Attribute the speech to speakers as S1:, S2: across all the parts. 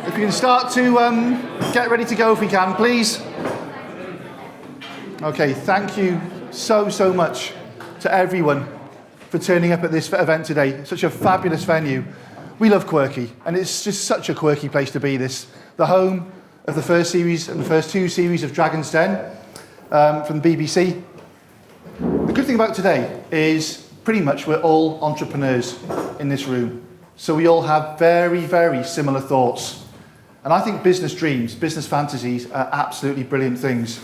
S1: If you can start to get ready to go if we can, please. Okay, thank you so much to everyone for turning up at this event today. Such a fabulous venue. We love Quirky, and it's just such a quirky place to be. The home of the first series and the first two series of Dragon's Den from the BBC. The good thing about today is pretty much we're all entrepreneurs in this room. So we all have very similar thoughts. And I think business dreams, business fantasies are absolutely brilliant things.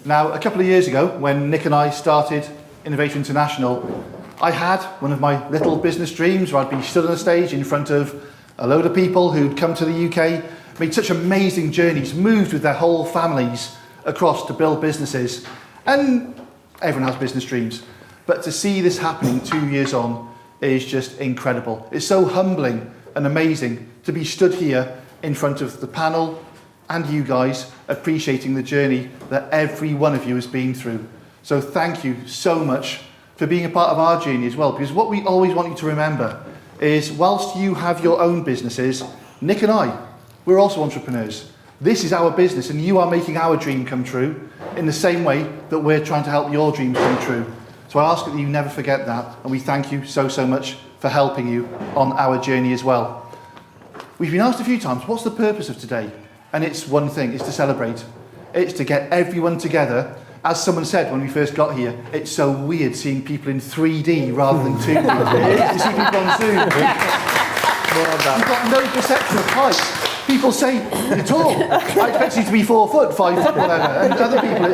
S1: Now, a couple of years ago, when Nick and I started Innovator International, I had one of my little business dreams where I'd be stood on a stage in front of a load of people who'd come to the UK, made such amazing journeys, moved with their whole families across to build businesses. And everyone has business dreams. But to see this happening 2 years on is just incredible. It's so humbling and amazing to be stood here in front of the panel and you guys appreciating the journey that every one of you has been through. So thank you so much for being a part of our journey as well, because what we always want you to remember is whilst you have your own businesses, Nick and I, we're also entrepreneurs. This is our business and you are making our dream come true in the same way that we're trying to help your dreams come true. So I ask that you never forget that, and we thank you so much for helping you on our journey as well. We've been asked a few times, what's the purpose of today? And it's one thing, it's to celebrate. It's to get everyone together. As someone said when we first got here, it's so weird seeing people in 3D rather than 2D. You see people on Zoom. You've got no perception of height. People say, you're tall. I expect you to be 4 foot, 5 foot, whatever. And other people,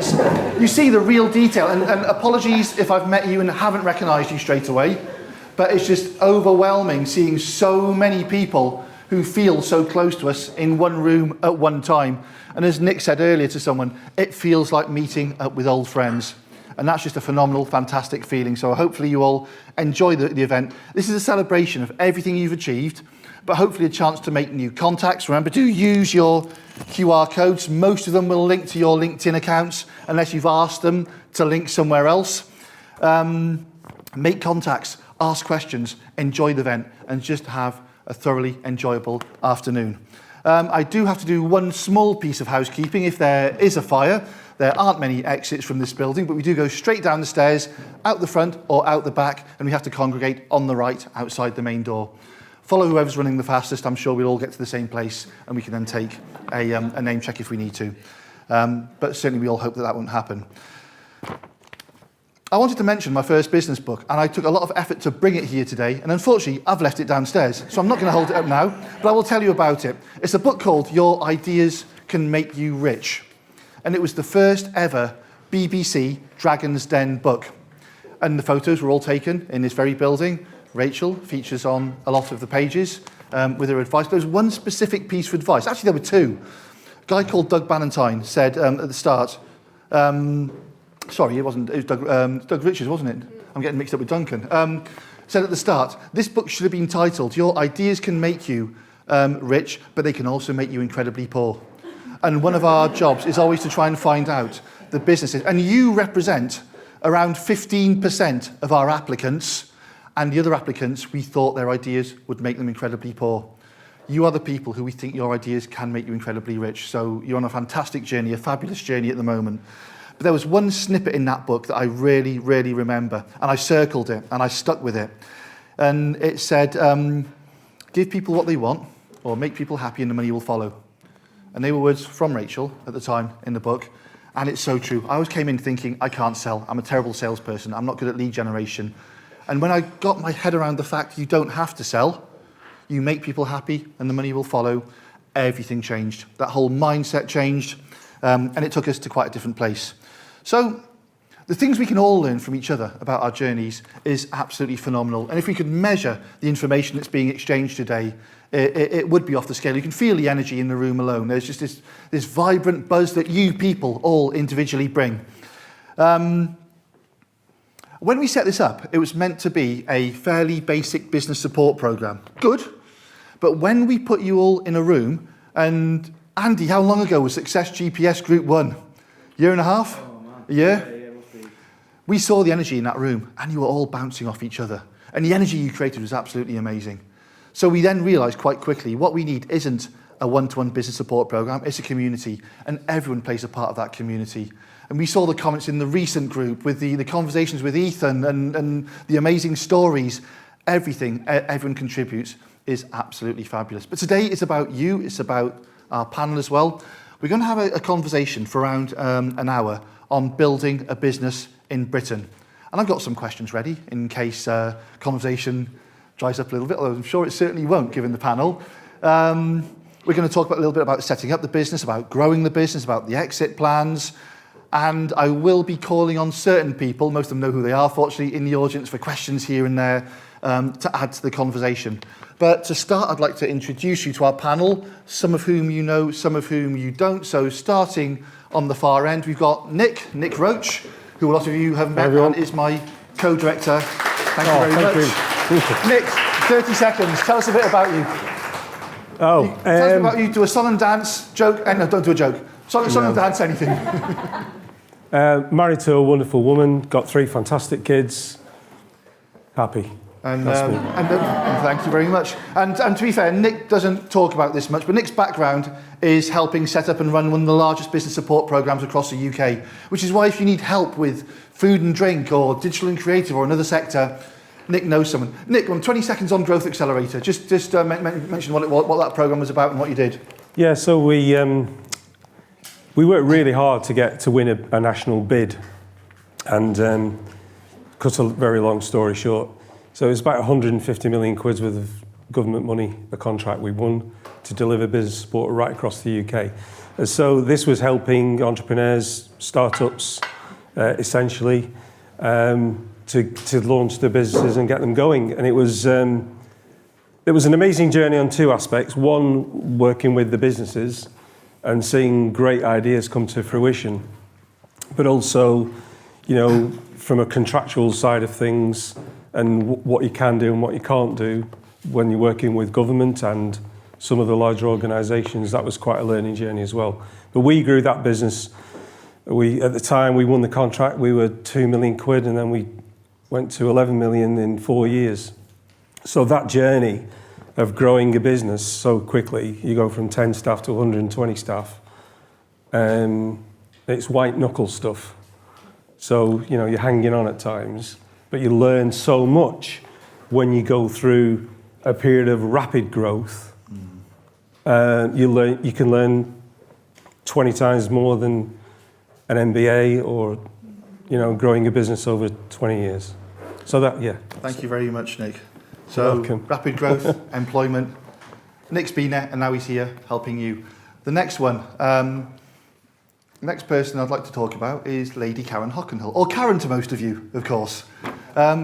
S1: you see the real detail. And apologies if I've met you and haven't recognised you straight away. But it's just overwhelming seeing so many people who feel so close to us in one room at one time. And as Nick said earlier to someone, it feels like meeting up with old friends. And that's just a phenomenal, fantastic feeling. So hopefully you all enjoy the event. This is a celebration of everything you've achieved, but hopefully a chance to make new contacts. Remember, do use your QR codes. Most of them will link to your LinkedIn accounts, unless you've asked them to link somewhere else. Make contacts, ask questions, enjoy the event, and just have a thoroughly enjoyable afternoon. I do have to do one small piece of housekeeping. If there is a fire, there aren't many exits from this building, but we do go straight down the stairs, out the front or out the back, and we have to congregate on the right outside the main door. Follow whoever's running the fastest. I'm sure we'll all get to the same place, and we can then take a name check if we need to. But certainly we all hope that that won't happen. I wanted to mention my first business book, and I took a lot of effort to bring it here today, and unfortunately I've left it downstairs, so I'm not going to hold it up now, but I will tell you about it. It's a book called Your Ideas Can Make You Rich, and it was the first ever BBC Dragon's Den book, and the photos were all taken in this very building. Rachel features on a lot of the pages with her advice. There was one specific piece of advice, actually there were two. A guy called Doug Ballantyne said at the start, sorry, it wasn't. It was Doug Richards, wasn't it? I'm getting mixed up with Duncan. Said at the start, this book should have been titled, Your Ideas Can Make You Rich, but they can also make you incredibly poor. And one of our jobs is always to try and find out the businesses. And you represent around 15% of our applicants, and the other applicants, we thought their ideas would make them incredibly poor. You are the people who we think your ideas can make you incredibly rich. So you're on a fantastic journey, a fabulous journey at the moment. But there was one snippet in that book that I really remember, and I circled it, and I stuck with it. And it said, give people what they want, or make people happy, and the money will follow. And they were words from Rachel at the time in the book, and it's so true. I always came in thinking, I can't sell. I'm a terrible salesperson. I'm not good at lead generation. And when I got my head around the fact you don't have to sell, you make people happy, and the money will follow, everything changed. That whole mindset changed, and it took us to quite a different place. So the things we can all learn from each other about our journeys is absolutely phenomenal. And if we could measure the information that's being exchanged today, it would be off the scale. You can feel the energy in the room alone. There's just this vibrant buzz that you people all individually bring. When we set this up, it was meant to be a fairly basic business support program. Good. But when we put you all in a room, and Andy, how long ago was Success GPS Group 1? Year and a half? Yeah? We saw the energy in that room, and you were all bouncing off each other. And the energy you created was absolutely amazing. So we then realised quite quickly what we need isn't a one-to-one business support program. It's a community, and everyone plays a part of that community. And we saw the comments in the recent group with the conversations with Ethan and the amazing stories. Everything everyone contributes is absolutely fabulous. But today it's about you, it's about our panel as well. We're going to have a conversation for around an hour on building a business in Britain. And I've got some questions ready in case conversation dries up a little bit, although I'm sure it certainly won't, given the panel. We're going to talk a little bit about setting up the business, about growing the business, about the exit plans. And I will be calling on certain people, most of them know who they are, fortunately, in the audience for questions here and there to add to the conversation. But to start, I'd like to introduce you to our panel, some of whom you know, some of whom you don't. So starting on the far end, we've got Nick Roach, who a lot of you have met and is my co-director. Thank you very much. Thank you. Nick, 30 seconds. Tell us a bit about you. Tell us a bit about you. Do a song and dance joke. No, don't do a joke. Song and dance, anything.
S2: Married to a wonderful woman, got 3 fantastic kids. Happy.
S1: And thank you very much. And to be fair, Nick doesn't talk about this much, but Nick's background is helping set up and run one of the largest business support programs across the UK, which is why if you need help with food and drink or digital and creative or another sector, Nick knows someone. Nick, 20 seconds on Growth Accelerator. Just mention what that program was about and what you did.
S2: Yeah, so we worked really hard to win a national bid, and cut a very long story short. So it was about 150 million quid worth of government money, a contract we won to deliver business support right across the UK. And so this was helping entrepreneurs, startups, essentially, to launch their businesses and get them going. And it was an amazing journey on 2 aspects. One, working with the businesses and seeing great ideas come to fruition, but also, from a contractual side of things, and what you can do and what you can't do when you're working with government and some of the larger organisations. That was quite a learning journey as well. But we grew that business. At the time we won the contract, we were 2 million quid, and then we went to 11 million in 4 years. So that journey of growing a business so quickly, you go from 10 staff to 120 staff, it's white knuckle stuff. So, you're hanging on at times. But you learn so much when you go through a period of rapid growth. You can learn 20 times more than an MBA or, growing a business over 20 years. So
S1: Thank you very much, Nick. So rapid growth, employment. Nick's been there and now he's here helping you. The next one. The next person I'd like to talk about is Lady Karen Hockenhill, or Karen to most of you, of course.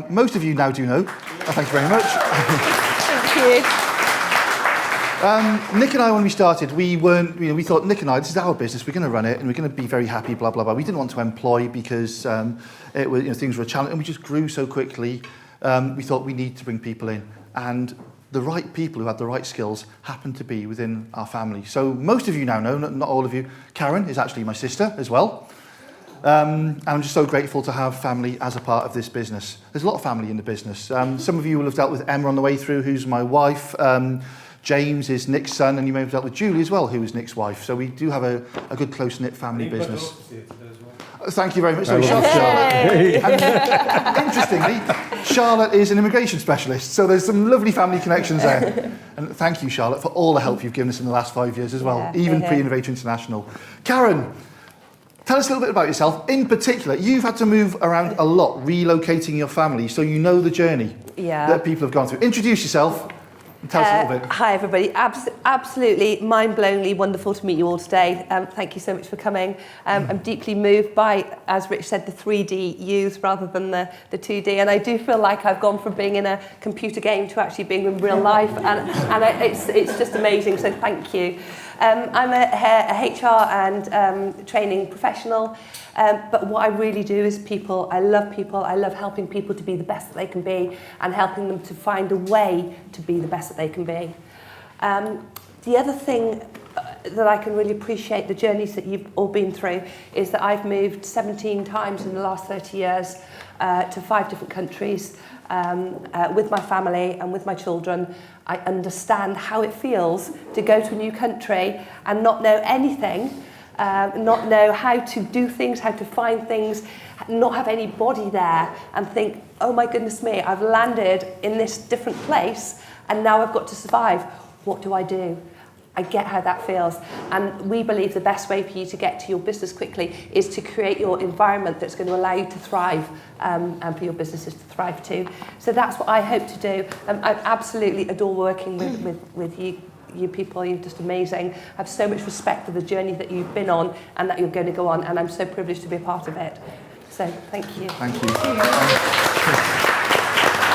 S1: Most of you now do know. Thank you very much. Thank you. Nick and I, when we started, we thought, Nick and I, this is our business, we're going to run it, and we're going to be very happy, blah, blah, blah. We didn't want to employ because things were a challenge, and we just grew so quickly. We thought we need to bring people in. And the right people who had the right skills happened to be within our family. So most of you now know, not all of you, Karen is actually my sister as well. And I'm just so grateful to have family as a part of this business. There's a lot of family in the business. Some of you will have dealt with Emma on the way through, who's my wife. James is Nick's son, and you may have dealt with Julie as well, who is Nick's wife. So we do have a good, close-knit family business. Thank you very much. So Charlotte. Interestingly, Charlotte is an immigration specialist, so there's some lovely family connections there. And thank you, Charlotte, for all the help you've given us in the last 5 years as well, even pre-Innovator International. Karen, tell us a little bit about yourself. In particular, you've had to move around a lot, relocating your family, so you know the journey that people have gone through. Introduce yourself. Tell us a little bit.
S3: Hi everybody, absolutely mind-blowingly wonderful to meet you all today. Thank you so much for coming. I'm deeply moved by, as Rich said, the 3D use rather than the 2D, and I do feel like I've gone from being in a computer game to actually being in real life, and it's just amazing, so thank you. I'm a HR and training professional, but what I really do is people. I love helping people to be the best that they can be and helping them to find a way to be the best that they can be. The other thing that I can really appreciate the journeys that you've all been through is that I've moved 17 times in the last 30 years to 5 different countries with my family and with my children. I understand how it feels to go to a new country and not know anything, not know how to do things, how to find things, not have anybody there and think, oh my goodness me, I've landed in this different place and now I've got to survive. What do I do? I get how that feels. And we believe the best way for you to get to your business quickly is to create your environment that's going to allow you to thrive and for your businesses to thrive too. So that's what I hope to do. I absolutely adore working with you people. You're just amazing. I have so much respect for the journey that you've been on and that you're going to go on, and I'm so privileged to be a part of it. So thank you.
S1: Thank you.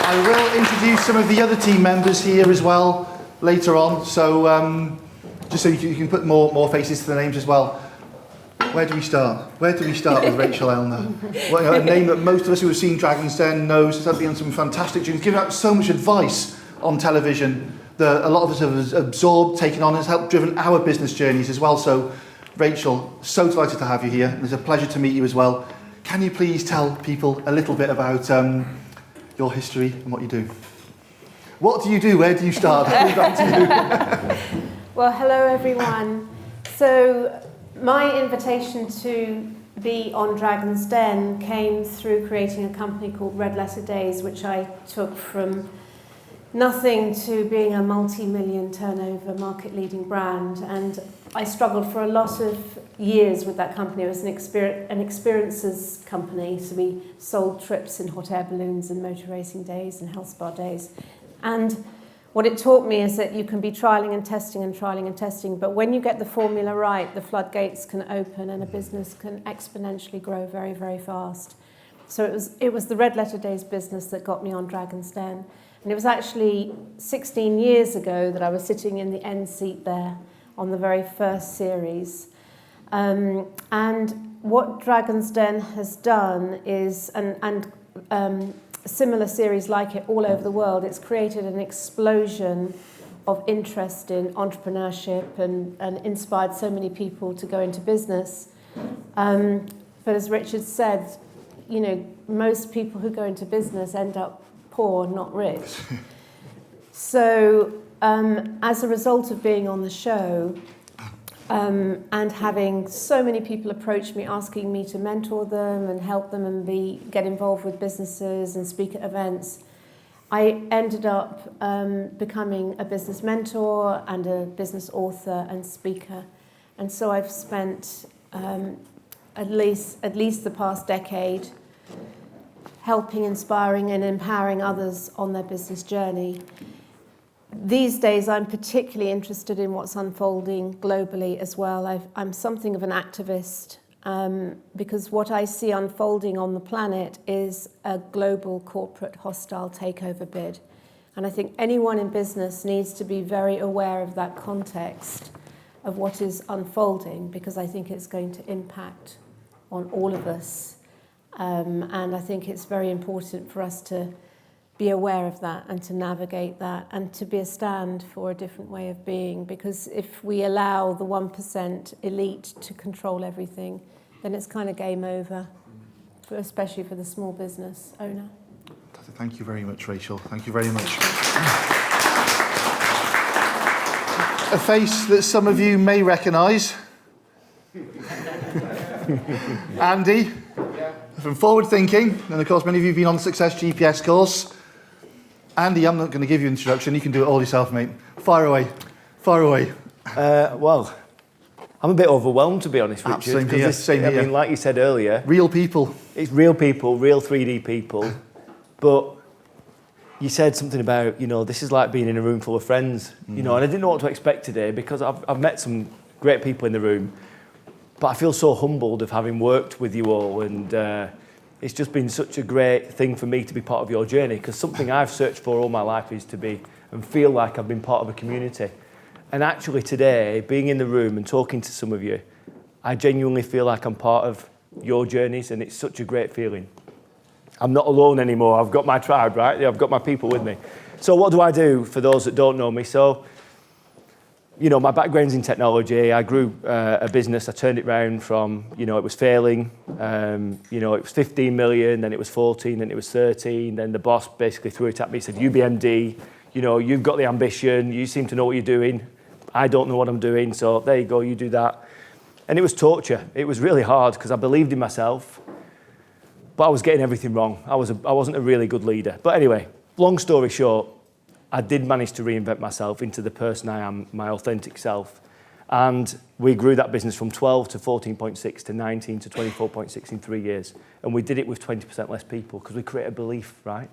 S1: I will introduce some of the other team members here as well later on. So just so you can put more faces to the names as well. Where do we start? Where do we start with Rachel Elner? Well, a name that most of us who have seen Dragon's Den knows. Has been on some fantastic tunes, given out so much advice on television that a lot of us have absorbed, taken on, and has helped driven our business journeys as well. So, Rachel, so delighted to have you here. It's a pleasure to meet you as well. Can you please tell people a little bit about your history and what you do? What do you do? Where do you start?
S4: Well, hello everyone. So my invitation to be on Dragon's Den came through creating a company called Red Letter Days, which I took from nothing to being a multi-million turnover market-leading brand. And I struggled for a lot of years with that company. It was an experiences company, so we sold trips in hot air balloons and motor racing days and health spa days. And what it taught me is that you can be trialling and testing, but when you get the formula right, the floodgates can open and a business can exponentially grow very, very fast. So it was the Red Letter Days business that got me on Dragon's Den. And it was actually 16 years ago that I was sitting in the end seat there on the very first series. And what Dragon's Den has done is, and similar series like it all over the world, it's created an explosion of interest in entrepreneurship and inspired so many people to go into business. But as Richard said, you know, most people who go into business end up poor, not rich. So as a result of being on the show and having so many people approach me asking me to mentor them and help them and get involved with businesses and speak at events, I ended up becoming a business mentor and a business author and speaker. And so I've spent at least the past decade helping, inspiring and empowering others on their business journey. These days, I'm particularly interested in what's unfolding globally as well. I'm something of an activist because what I see unfolding on the planet is a global corporate hostile takeover bid. And I think anyone in business needs to be very aware of that context of what is unfolding, because I think it's going to impact on all of us. And I think it's very important for us to be aware of that and to navigate that and to be a stand for a different way of being, because if we allow the 1% elite to control everything, then it's kind of game over, especially for the small business owner.
S1: Thank you very much, Rachel. Thank you very much. A face that some of you may recognise. Andy, from Forward Thinking, and of course many of you have been on the Success GPS course. Andy, I'm not going to give you an introduction, you can do it all yourself, mate. Fire away.
S5: Well, I'm a bit overwhelmed, to be honest, Richard.
S1: Same here.
S5: I mean, like you said earlier,
S1: real people.
S5: It's real people, real 3D people. But you said something about, you know, this is like being in a room full of friends, you know, and I didn't know what to expect today because I've met some great people in the room, but I feel so humbled of having worked with you all, and it's just been such a great thing for me to be part of your journey, because something I've searched for all my life is to be and feel like I've been part of a community. And actually today, being in the room and talking to some of you, I genuinely feel like I'm part of your journeys, and it's such a great feeling. I'm not alone anymore. I've got my tribe, right? I've got my people with me. So what do I do for those that don't know me? So, you know, my background's in technology. I grew a business. I turned it around from, you know, it was failing. You know, it was 15 million, then it was 14, then it was 13. Then the boss basically threw it at me, said, you be MD, You know, you've got the ambition, you seem to know what you're doing. I don't know what I'm doing, so there you go, you do that. And it was torture. It was really hard because I believed in myself, but I was getting everything wrong. I wasn't a really good leader. But anyway, long story short, I did manage to reinvent myself into the person I am, my authentic self. And we grew that business from 12 to 14.6 to 19 to 24.6 in 3 years. And we did it with 20% less people because we create a belief, right?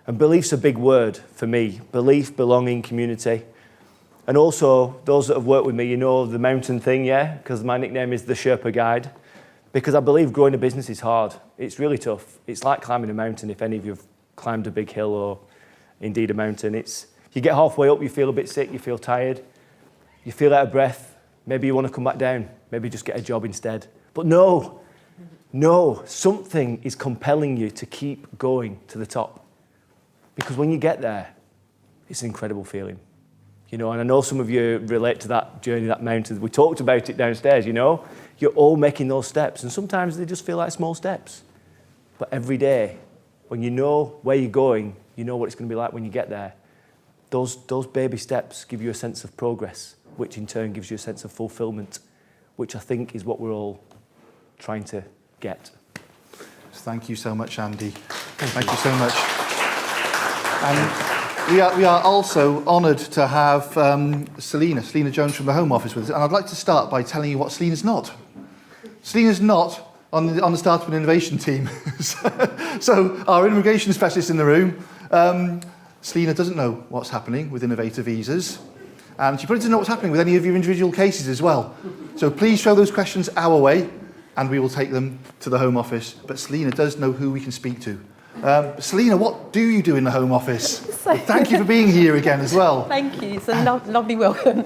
S5: And belief's a big word for me. Belief, belonging, community. And also, those that have worked with me, you know the mountain thing, yeah? Because my nickname is the Sherpa Guide. Because I believe growing a business is hard. It's really tough. It's like climbing a mountain if any of you have climbed a big hill or indeed a mountain. You get halfway up, you feel a bit sick, you feel tired, you feel out of breath. Maybe you want to come back down. Maybe just get a job instead. But no, something is compelling you to keep going to the top. Because when you get there, it's an incredible feeling. You know, and I know some of you relate to that journey, that mountain. We talked about it downstairs, you know. You're all making those steps, and sometimes they just feel like small steps. But every day, when you know where you're going, you know what it's going to be like when you get there. Those baby steps give you a sense of progress, which in turn gives you a sense of fulfillment, which I think is what we're all trying to get.
S1: Thank you so much, Andy. Thank you so much. And we are also honoured to have Selena Jones from the Home Office with us. And I'd like to start by telling you what Selena's not. Selena's not on the Startup and Innovation team. So our immigration specialist in the room, Selena doesn't know what's happening with innovator visas. And she probably doesn't know what's happening with any of your individual cases as well. So please throw those questions our way, and we will take them to the Home Office. But Selena does know who we can speak to. Selena, what do you do in the Home Office? Thank you for being here again as well.
S6: Thank you. It's a lovely welcome.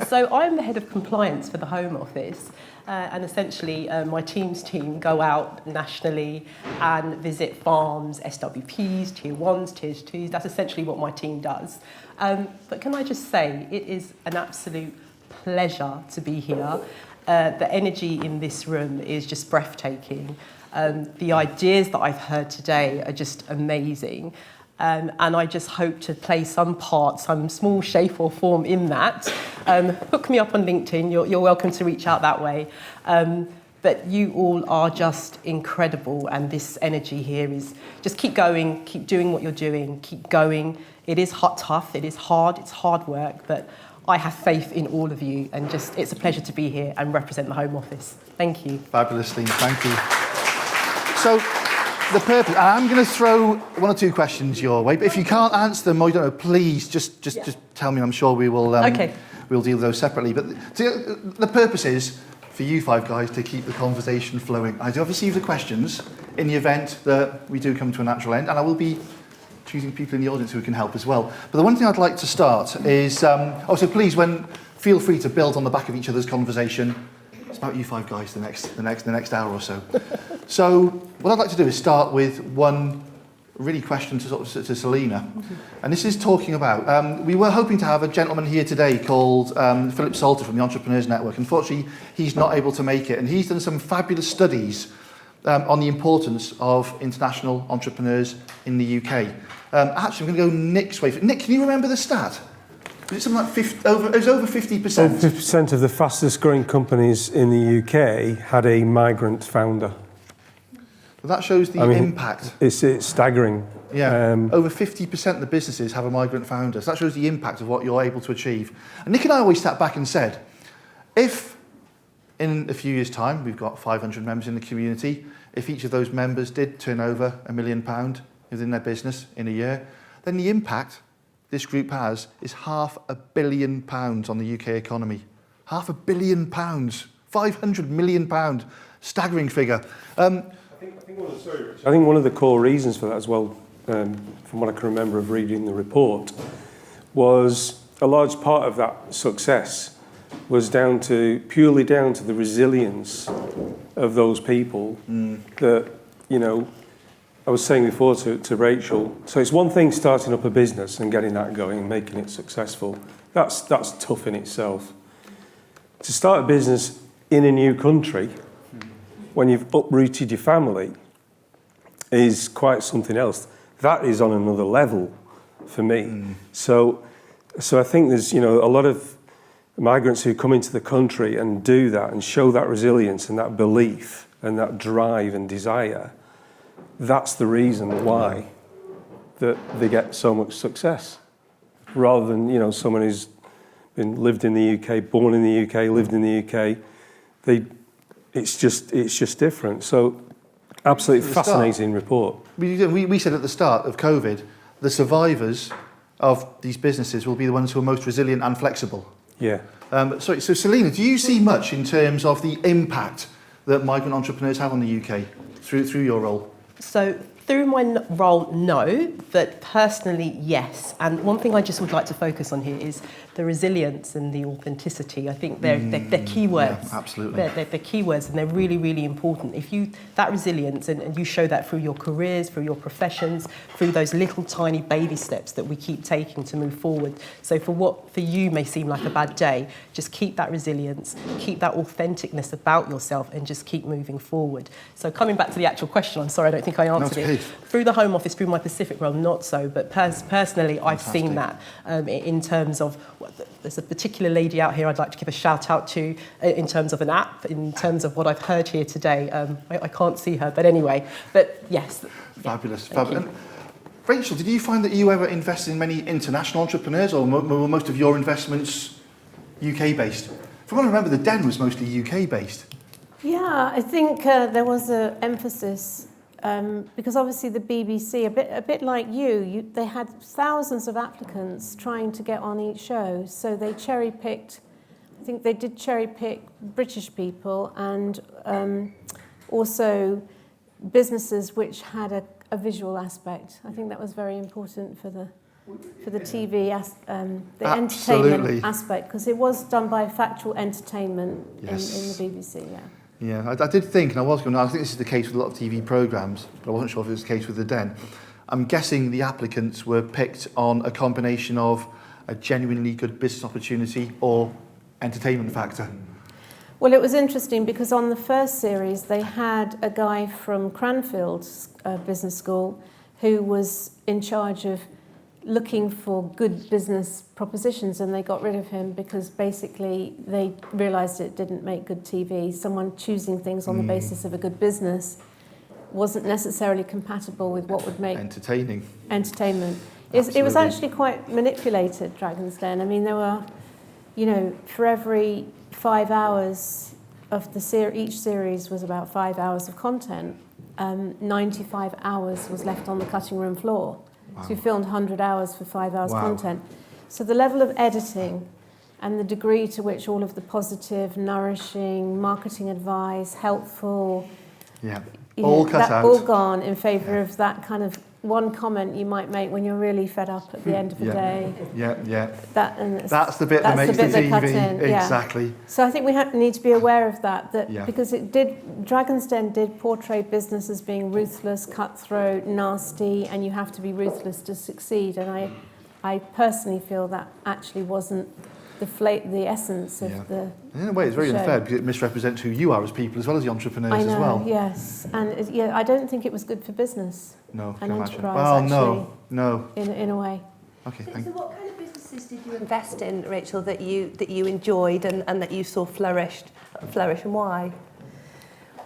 S6: So I'm the head of compliance for the Home Office. And essentially, my team's team go out nationally and visit farms, SWPs, Tier 1s, Tier 2s. That's essentially what my team does. But can I just say, it is an absolute pleasure to be here. The energy in this room is just breathtaking. The ideas that I've heard today are just amazing. And I just hope to play some part, some small shape or form in that. Hook me up on LinkedIn, you're welcome to reach out that way. But you all are just incredible, and this energy here is just keep going, keep doing what you're doing, keep going. It is tough, it is hard, it's hard work, but I have faith in all of you, and just it's a pleasure to be here and represent the Home Office. Thank you.
S1: Fabulous, Selena, thank you. So, the purpose, and I'm going to throw one or two questions your way, but if you can't answer them or you don't know, please just tell me. I'm sure we will.
S6: Okay.
S1: We'll deal with those separately. But the purpose is for you five guys to keep the conversation flowing. I do have received the questions in the event that we do come to a natural end, and I will be choosing people in the audience who can help as well. But the one thing I'd like to start is so please, feel free to build on the back of each other's conversation. It's about you five guys the next hour or so. So what I'd like to do is start with one really question to Selena. And this is talking about, we were hoping to have a gentleman here today called Philip Salter from the Entrepreneurs Network. Unfortunately, he's not able to make it. And he's done some fabulous studies on the importance of international entrepreneurs in the UK. Actually, I'm going to go Nick's way. Nick, can you remember the stat? Was it something like it was over 50%?
S2: Over 50% of the fastest growing companies in the UK had a migrant founder.
S1: Well, that shows the impact.
S2: It's staggering.
S1: Yeah, over 50% of the businesses have a migrant founder. So that shows the impact of what you're able to achieve. And Nick and I always sat back and said, if in a few years' time we've got 500 members in the community, if each of those members did turn over £1 million within their business in a year, then the impact this group has is £500 million on the UK economy. £500 million, £500 million, staggering figure. I
S2: think one of the core reasons for that as well, from what I can remember of reading the report, was a large part of that success was purely down to the resilience of those people that, I was saying before to Rachel, so it's one thing starting up a business and getting that going and making it successful. That's tough in itself. To start a business in a new country, when you've uprooted your family, is quite something else. That is on another level for me. So I think there's, a lot of migrants who come into the country and do that and show that resilience and that belief and that drive and desire. That's the reason why that they get so much success, rather than, someone who's lived in the UK, born in the UK, lived in the UK. It's just different. So absolutely fascinating report.
S1: We said at the start of COVID, the survivors of these businesses will be the ones who are most resilient and flexible.
S2: Yeah.
S1: So Selina, do you see much in terms of the impact that migrant entrepreneurs have on the UK through your role?
S6: So through my role, no, but personally, yes. And one thing I just would like to focus on here is the resilience and the authenticity. I think they're keywords.
S1: Yeah, absolutely.
S6: They're keywords, and they're really, really important. If that resilience, and you show that through your careers, through your professions, through those little tiny baby steps that we keep taking to move forward. So for what for you may seem like a bad day, just keep that resilience, keep that authenticness about yourself, and just keep moving forward. So coming back to the actual question, I'm sorry, I don't think I answered it. Through the Home Office, through my Pacific role, not so, but personally, I've seen that in terms of, there's a particular lady out here I'd like to give a shout out to in terms of an app, in terms of what I've heard here today. I can't see her, but anyway, but yes.
S1: Fabulous. Rachel, did you find that you ever invested in many international entrepreneurs, or were most of your investments UK-based? From what I remember, the Den was mostly UK-based.
S4: Yeah, I think there was an emphasis because obviously the BBC, a bit like they had thousands of applicants trying to get on each show, so they cherry-picked. I think they did cherry-pick British people and also businesses which had a visual aspect. I think that was very important for the TV, the entertainment aspect, because it was done by factual entertainment in the BBC. Yeah.
S1: Yeah, I did think, and I think this is the case with a lot of TV programmes, but I wasn't sure if it was the case with the Den. I'm guessing the applicants were picked on a combination of a genuinely good business opportunity or entertainment factor.
S4: Well, it was interesting because on the first series they had a guy from Cranfield's business school who was in charge of looking for good business propositions, and they got rid of him because basically they realised it didn't make good TV. Someone choosing things on the basis of a good business wasn't necessarily compatible with what would make entertainment. It was actually quite manipulated, Dragon's Den. I mean, there were, for every 5 hours of the each series was about 5 hours of content. 95 hours was left on the cutting room floor. Wow. So we filmed 100 hours for 5 hours content. So the level of editing and the degree to which all of the positive, nourishing, marketing advice, helpful,
S1: all cut out.
S4: All gone in favour of that kind of one comment you might make when you're really fed up at the end of the day. That's
S1: the bit that makes the TV.
S4: Cut in.
S1: Exactly.
S4: So I think we need to be aware of that because Dragon's Den did portray business as being ruthless, cutthroat, nasty, and you have to be ruthless to succeed. And I personally feel that actually wasn't the essence of the
S1: In a way, it's very unfair because it misrepresents who you are as people as well as the entrepreneurs as well.
S4: Yes. And I don't think it was good for business.
S1: No,
S4: and enterprise,
S1: well, no.
S4: In a way.
S1: Okay,
S3: so what kind of businesses did you invest in, Rachel, that you enjoyed and that you saw flourish, and why?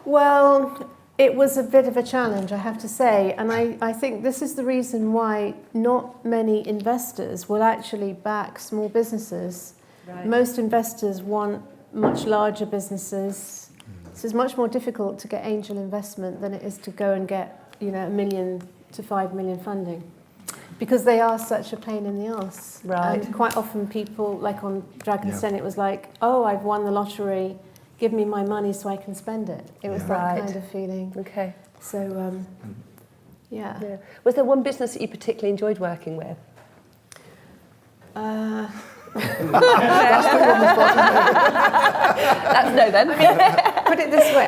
S4: Well, it was a bit of a challenge, I have to say, and I think this is the reason why not many investors will actually back small businesses. Right. Most investors want much larger businesses. So it's much more difficult to get angel investment than it is to go and get $1 million to $5 million funding, because they are such a pain in the arse.
S3: Right.
S4: And quite often people, like on Dragon's Den, it was like, oh, I've won the lottery, give me my money so I can spend it. It was that kind of feeling.
S3: Okay.
S4: So, yeah.
S3: Was there one business that you particularly enjoyed working with? That's no then.
S4: Put it this way,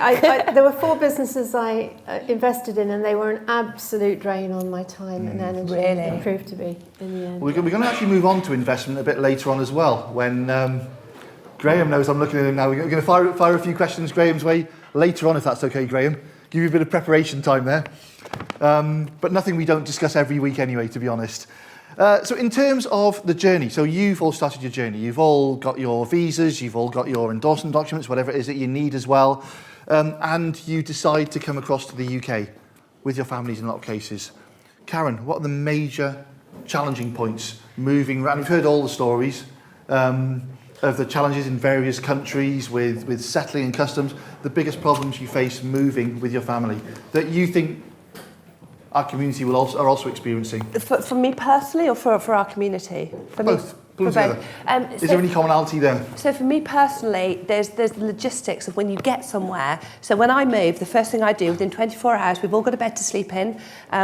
S4: there were 4 businesses I invested in, and they were an absolute drain on my time and energy.
S3: Really?
S4: It proved to be in the end.
S1: We're going to actually move on to investment a bit later on as well, when Graham knows I'm looking at him now. We're going to fire a few questions Graham's way later on, if that's okay, Graham. Give you a bit of preparation time there. But nothing we don't discuss every week anyway, to be honest. So in terms of the journey, so you've all started your journey. You've all got your visas, you've all got your endorsement documents, whatever it is that you need as well. And you decide to come across to the UK with your families in a lot of cases. Karen, what are the major challenging points moving around? We've heard all the stories of the challenges in various countries with settling and customs, the biggest problems you face moving with your family that you think our community are also experiencing.
S3: For me personally, or for our community? For
S1: Both.
S3: Me,
S1: Pull
S3: for
S1: them
S3: both.
S1: together. Is there any commonality there?
S3: So for me personally, there's the logistics of when you get somewhere. So when I move, the first thing I do within 24 hours, we've all got a bed to sleep in.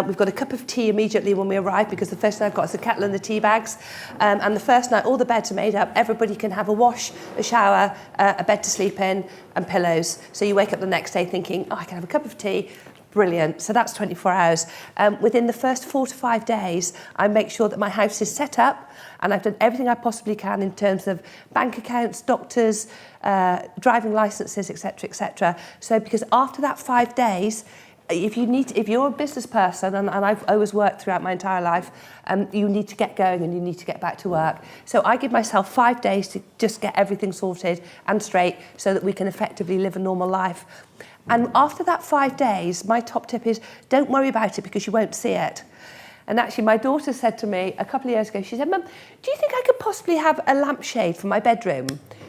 S3: We've got a cup of tea immediately when we arrive, because the first thing I've got is a kettle and the tea bags. And the first night, all the beds are made up. Everybody can have a wash, a shower, a bed to sleep in, and pillows. So you wake up the next day thinking, oh, I can have a cup of tea. Brilliant. So that's 24 hours. Within the first 4 to 5 days, I make sure that my house is set up, and I've done everything I possibly can in terms of bank accounts, doctors, driving licenses, etc., etc. So because after that 5 days, if you're a business person, and I've always worked throughout my entire life, you need to get going and you need to get back to work. So I give myself 5 days to just get everything sorted and straight so that we can effectively live a normal life. And after that 5 days, my top tip is don't worry about it, because you won't see it. And actually, my daughter said to me a couple of years ago, she said, Mum, do you think I could possibly have a lampshade for my bedroom?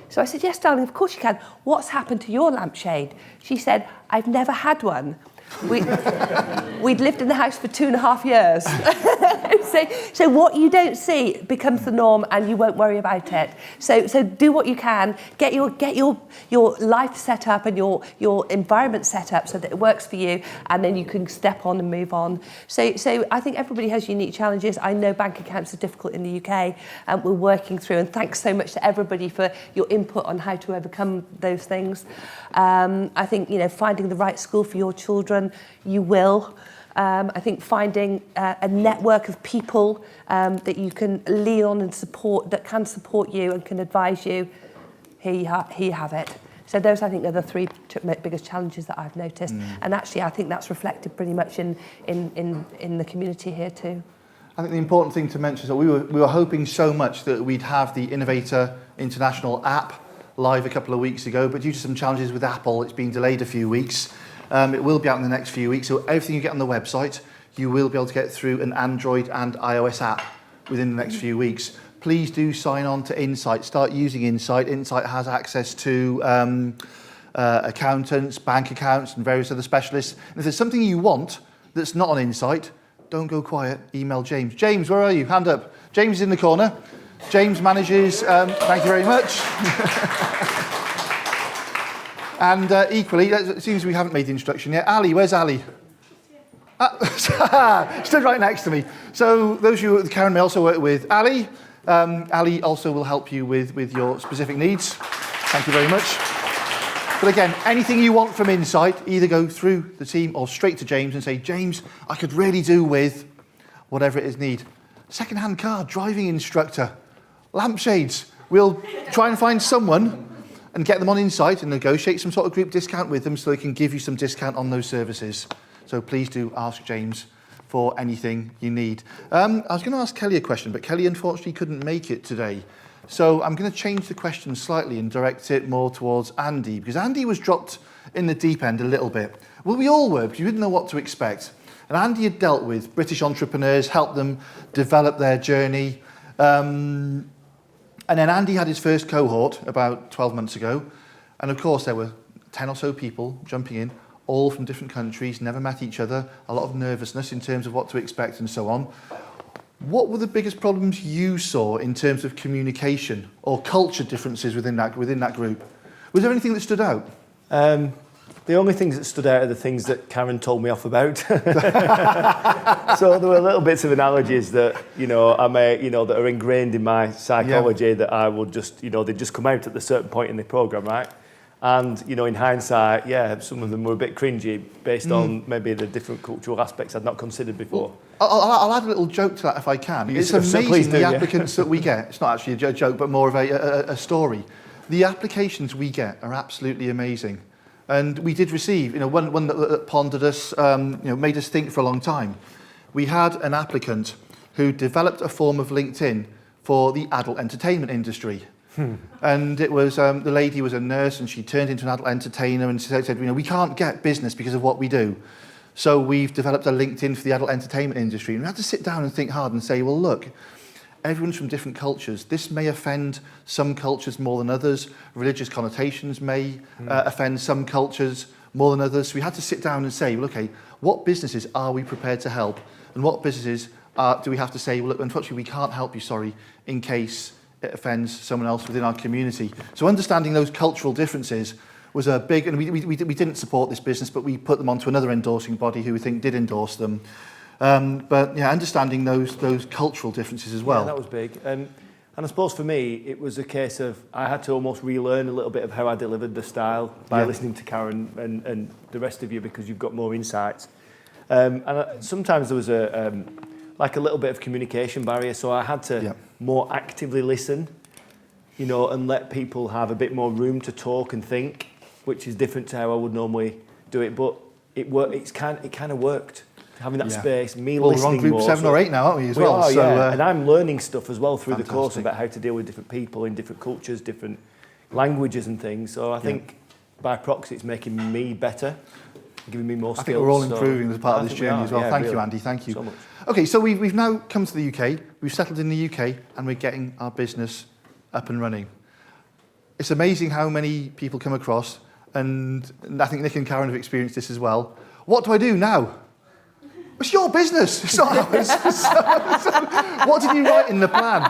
S3: So I said, yes, darling, of course you can. What's happened to your lampshade? She said, I've never had one. We'd lived in the house for 2.5 years. So what you don't see becomes the norm, and you won't worry about it. So do what you can. Get your life set up and your environment set up so that it works for you, and then you can step on and move on. So I think everybody has unique challenges. I know bank accounts are difficult in the UK, and we're working through. And thanks so much to everybody for your input on how to overcome those things. I think finding the right school for your children, you will. I think finding a network of people that you can lean on and support, that can support you and can advise you, here you have it. So those, I think, are the 3 biggest challenges that I've noticed. And actually, I think that's reflected pretty much in the community here too.
S1: I think the important thing to mention is that we were hoping so much that we'd have the Innovator International app live a couple of weeks ago, but due to some challenges with Apple, it's been delayed a few weeks. It will be out in the next few weeks, so everything you get on the website, you will be able to get through an Android and iOS app within the next few weeks. Please do sign on to Insight. Start using Insight. Insight has access to accountants, bank accounts, and various other specialists. And if there's something you want that's not on Insight, don't go quiet. Email James. James, where are you? Hand up. James is in the corner. James manages. Thank you very much. And equally, it seems we haven't made the introduction yet. Ali, where's Ali? Stood right next to me. So those of you that Karen may also work with, Ali. Ali also will help you with your specific needs. Thank you very much. But again, anything you want from Insight, either go through the team or straight to James and say, James, I could really do with whatever it is need. Second-hand car, driving instructor, lampshades. We'll try and find someone and get them on Insight and negotiate some sort of group discount with them so they can give you some discount on those services. So please do ask James for anything you need. I was going to ask Kelly a question, but Kelly unfortunately couldn't make it today. So I'm going to change the question slightly and direct it more towards Andy, because Andy was dropped in the deep end a little bit. Well, we all were, because you didn't know what to expect. And Andy had dealt with British entrepreneurs, helped them develop their journey. And then Andy had his first cohort about 12 months ago. And of course, there were 10 or so people jumping in, all from different countries, never met each other, a lot of nervousness in terms of what to expect and so on. What were the biggest problems you saw in terms of communication or culture differences within that group? Was there anything that stood out?
S5: The only things that stood out are the things that Karen told me off about. So there were little bits of analogies that, I may, that are ingrained in my psychology that I would just, they just come out at a certain point in the programme, right? And, in hindsight, some of them were a bit cringy based on maybe the different cultural aspects I'd not considered before.
S1: I'll add a little joke to that if I can. It's amazing the applicants that we get. It's not actually a joke, but more of a story. The applications we get are absolutely amazing. And we did receive, one that pondered us, made us think for a long time. We had an applicant who developed a form of LinkedIn for the adult entertainment industry. And it was, the lady was a nurse and she turned into an adult entertainer and she said, we can't get business because of what we do. So we've developed a LinkedIn for the adult entertainment industry. And we had to sit down and think hard and say, well, look, everyone's from different cultures. This may offend some cultures more than others. Religious connotations may offend some cultures more than others. So we had to sit down and say, well, okay, what businesses are we prepared to help? And what businesses do we have to say, well, look, unfortunately, we can't help you, sorry, in case it offends someone else within our community. So understanding those cultural differences was a big, and we didn't support this business, but we put them onto another endorsing body who we think did endorse them. But yeah, understanding those cultural differences as well.
S5: Yeah, that was big. And I suppose for me, it was a case of I had to almost relearn a little bit of how I delivered the style by listening to Karen and the rest of you, because you've got more insights. Sometimes there was a little bit of communication barrier, so I had to more actively listen, and let people have a bit more room to talk and think, which is different to how I would normally do it. But it worked. It kind of worked. Having that space, listening more.
S1: We're on group 7 or 8 now, aren't we, as well?
S5: We are, and I'm learning stuff as well through the course
S1: Fantastic.
S5: about how to deal with different people in different cultures, different languages and things. So I think by proxy, it's making me better, giving me more skills.
S1: I think we're all improving as part of this journey as well. Thank you, Andy. Thank you.
S5: So much.
S1: Okay, so we've now come to the UK. We've settled in the UK, and we're getting our business up and running. It's amazing how many people come across, and I think Nick and Karen have experienced this as well. What do I do now? It's your business. It's not ours. What did you write in the plan?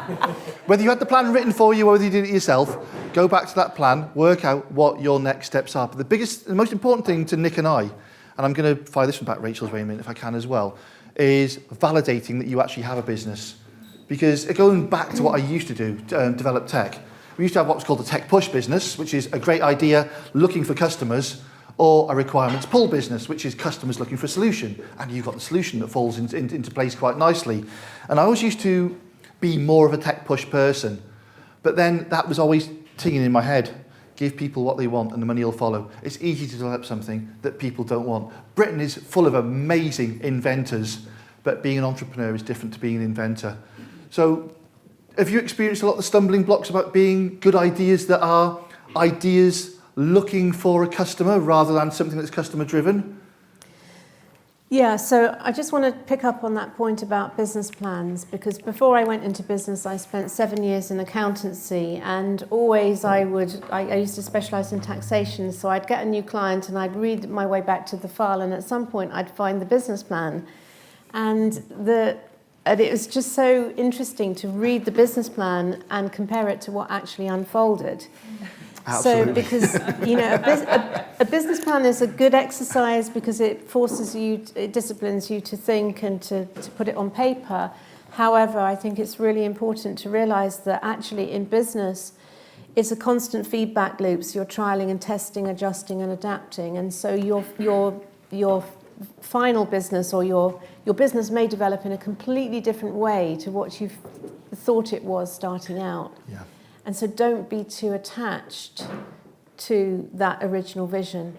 S1: Whether you had the plan written for you or whether you did it yourself, go back to that plan, work out what your next steps are. But the most important thing to Nick and I, and I'm going to fire this one back Rachel's way in a minute if I can as well, is validating that you actually have a business. Because going back to what I used to do, develop tech, we used to have what's called a tech push business, which is a great idea looking for customers, or a requirements pull business, which is customers looking for a solution. And you've got the solution that falls into place quite nicely. And I always used to be more of a tech push person. But then that was always tinging in my head. Give people what they want and the money will follow. It's easy to develop something that people don't want. Britain is full of amazing inventors, but being an entrepreneur is different to being an inventor. So have you experienced a lot of the stumbling blocks about being good ideas that are ideas looking for a customer rather than something that's customer driven?
S4: Yeah, so I just want to pick up on that point about business plans, because before I went into business, I spent 7 years in accountancy, and always I used to specialise in taxation, so I'd get a new client and I'd read my way back to the file, and at some point I'd find the business plan. And it was just so interesting to read the business plan and compare it to what actually unfolded.
S1: Absolutely.
S4: So because a business plan is a good exercise because it forces you, it disciplines you to think and to put it on paper. However, I think it's really important to realise that actually in business, it's a constant feedback loop. So you're trialling and testing, adjusting and adapting, and so your final business or your business may develop in a completely different way to what you've thought it was starting out.
S1: Yeah.
S4: And so don't be too attached to that original vision,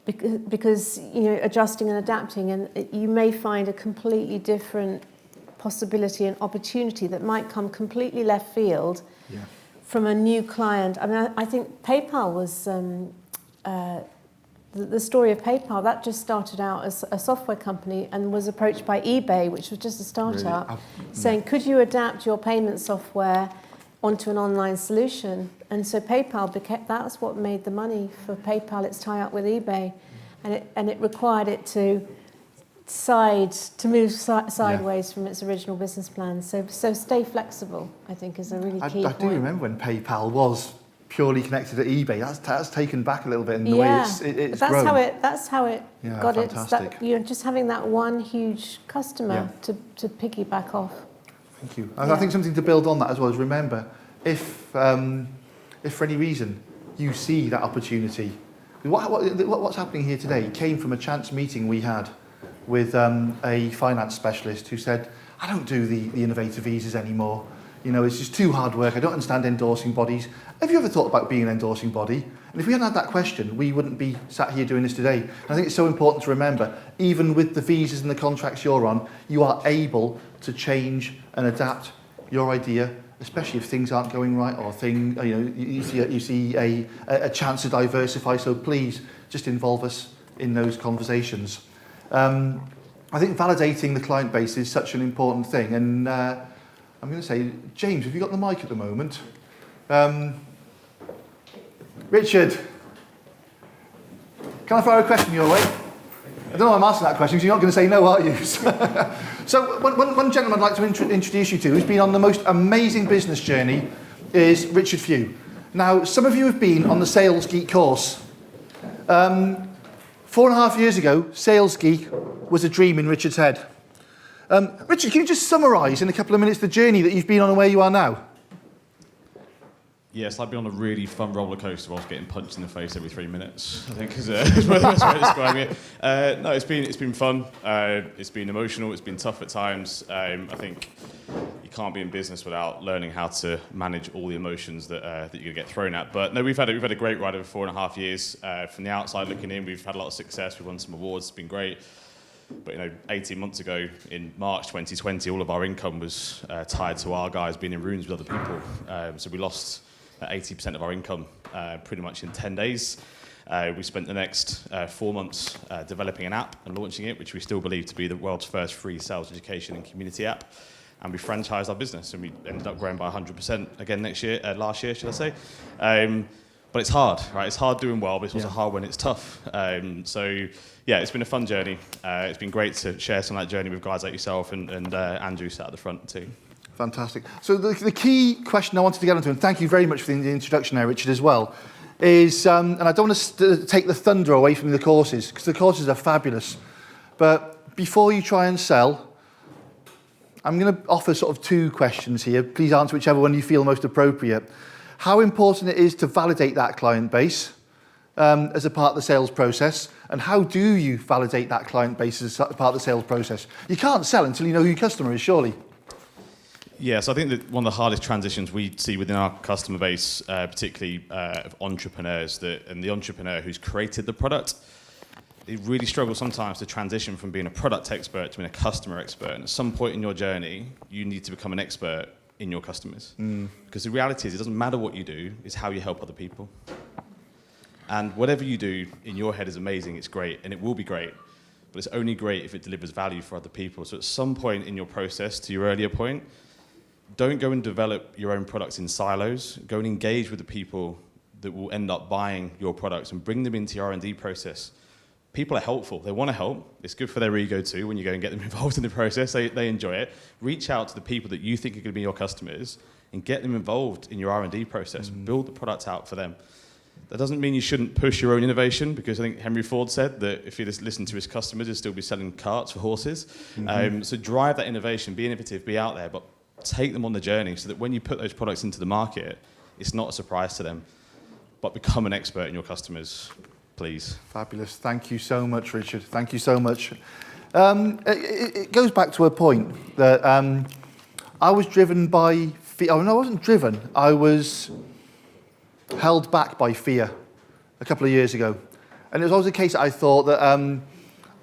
S4: because adjusting and adapting, and you may find a completely different possibility and opportunity that might come completely left field from a new client. I mean, I think PayPal was the story of PayPal. That just started out as a software company and was approached by eBay, which was just a startup, saying, could you adapt your payment software onto an online solution? And so PayPal that's what made the money for PayPal, its tie-up with eBay. And it required it to move sideways from its original business plan. So stay flexible, I think, is a really key point.
S1: I do remember when PayPal was purely connected to eBay. That's taken back a little bit in the way it's grown.
S4: That's how it got
S1: fantastic.
S4: it. Just having that one huge customer to piggyback off.
S1: Thank you. I think something to build on that as well is remember, if for any reason you see that opportunity, what's happening here today came from a chance meeting we had with a finance specialist who said, I don't do the innovator visas anymore. It's just too hard work. I don't understand endorsing bodies. Have you ever thought about being an endorsing body? And if we hadn't had that question, we wouldn't be sat here doing this today. And I think it's so important to remember, even with the visas and the contracts you're on, you are able to change and adapt your idea, especially if things aren't going right or you see a chance to diversify. So please just involve us in those conversations. I think validating the client base is such an important thing. And I'm going to say, James, have you got the mic at the moment? Richard, can I throw a question your way? I don't know why I'm asking that question, because you're not going to say no, are you? So one gentleman I'd like to introduce you to, who's been on the most amazing business journey, is Richard Few. Now, some of you have been on the Sales Geek course. 4.5 years ago, Sales Geek was a dream in Richard's head. Richard, can you just summarise in a couple of minutes the journey that you've been on and where you are now?
S7: Yeah, it's like being on a really fun roller coaster whilst getting punched in the face every 3 minutes, I think is the best way to describe it. No, it's been fun. It's been emotional. It's been tough at times. I think you can't be in business without learning how to manage all the emotions that you're going to get thrown at. But no, we've had a great ride over 4.5 years. From the outside looking in, we've had a lot of success. We've won some awards. It's been great. But 18 months ago, in March 2020, all of our income was tied to our guys being in rooms with other people. So we lost 80% of our income pretty much in 10 days. We spent the next 4 months developing an app and launching it, which we still believe to be the world's first free sales education and community app. And we franchised our business, and we ended up growing by 100% again last year, should I say. But it's hard, right? It's hard doing well, but it's also hard when it's tough. So, yeah, it's been a fun journey. It's been great to share some of that journey with guys like yourself and Andrew sat at the front too.
S1: Fantastic. So the key question I wanted to get into, and thank you very much for the introduction there, Richard, as well, is, and I don't want to take the thunder away from the courses, because the courses are fabulous. But before you try and sell, I'm going to offer sort of 2 questions here. Please answer whichever one you feel most appropriate. How important it is to validate that client base as a part of the sales process, and how do you validate that client base as a part of the sales process? You can't sell until you know who your customer is, surely.
S7: Yeah, so I think that one of the hardest transitions we see within our customer base, particularly of entrepreneurs, and the entrepreneur who's created the product, they really struggle sometimes to transition from being a product expert to being a customer expert. And at some point in your journey, you need to become an expert in your customers. Because the reality is, it doesn't matter what you do, it's how you help other people. And whatever you do in your head is amazing, it's great, and it will be great. But it's only great if it delivers value for other people. So at some point in your process, to your earlier point, don't go and develop your own products in silos. Go and engage with the people that will end up buying your products and bring them into your R&D process. People are helpful. They want to help. It's good for their ego too when you go and get them involved in the process. They enjoy it. Reach out to the people that you think are going to be your customers and get them involved in your R&D process. Build the product out for them. That doesn't mean you shouldn't push your own innovation, because I think Henry Ford said that if he just listened to his customers, he'd still be selling carts for horses. So drive that innovation, be innovative, be out there, but take them on the journey so that when you put those products into the market, it's not a surprise to them. But become an expert in your customers, please.
S1: Fabulous. Thank you so much, Richard. Thank you so much. It goes back to a point that I was driven by fear. Oh, no, I wasn't driven. I was held back by fear a couple of years ago. And it was always the case that I thought that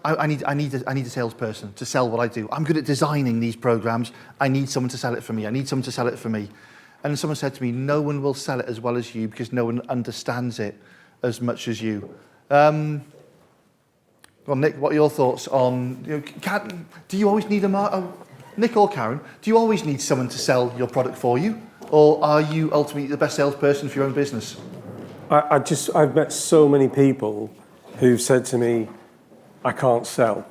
S1: I need a salesperson to sell what I do. I'm good at designing these programs. I need someone to sell it for me. And someone said to me, no one will sell it as well as you because no one understands it as much as you. Well, Nick, what are your thoughts on, do you always need Nick or Karen, do you always need someone to sell your product for you? Or are you ultimately the best salesperson for your own business?
S2: I've met so many people who've said to me, I can't sell.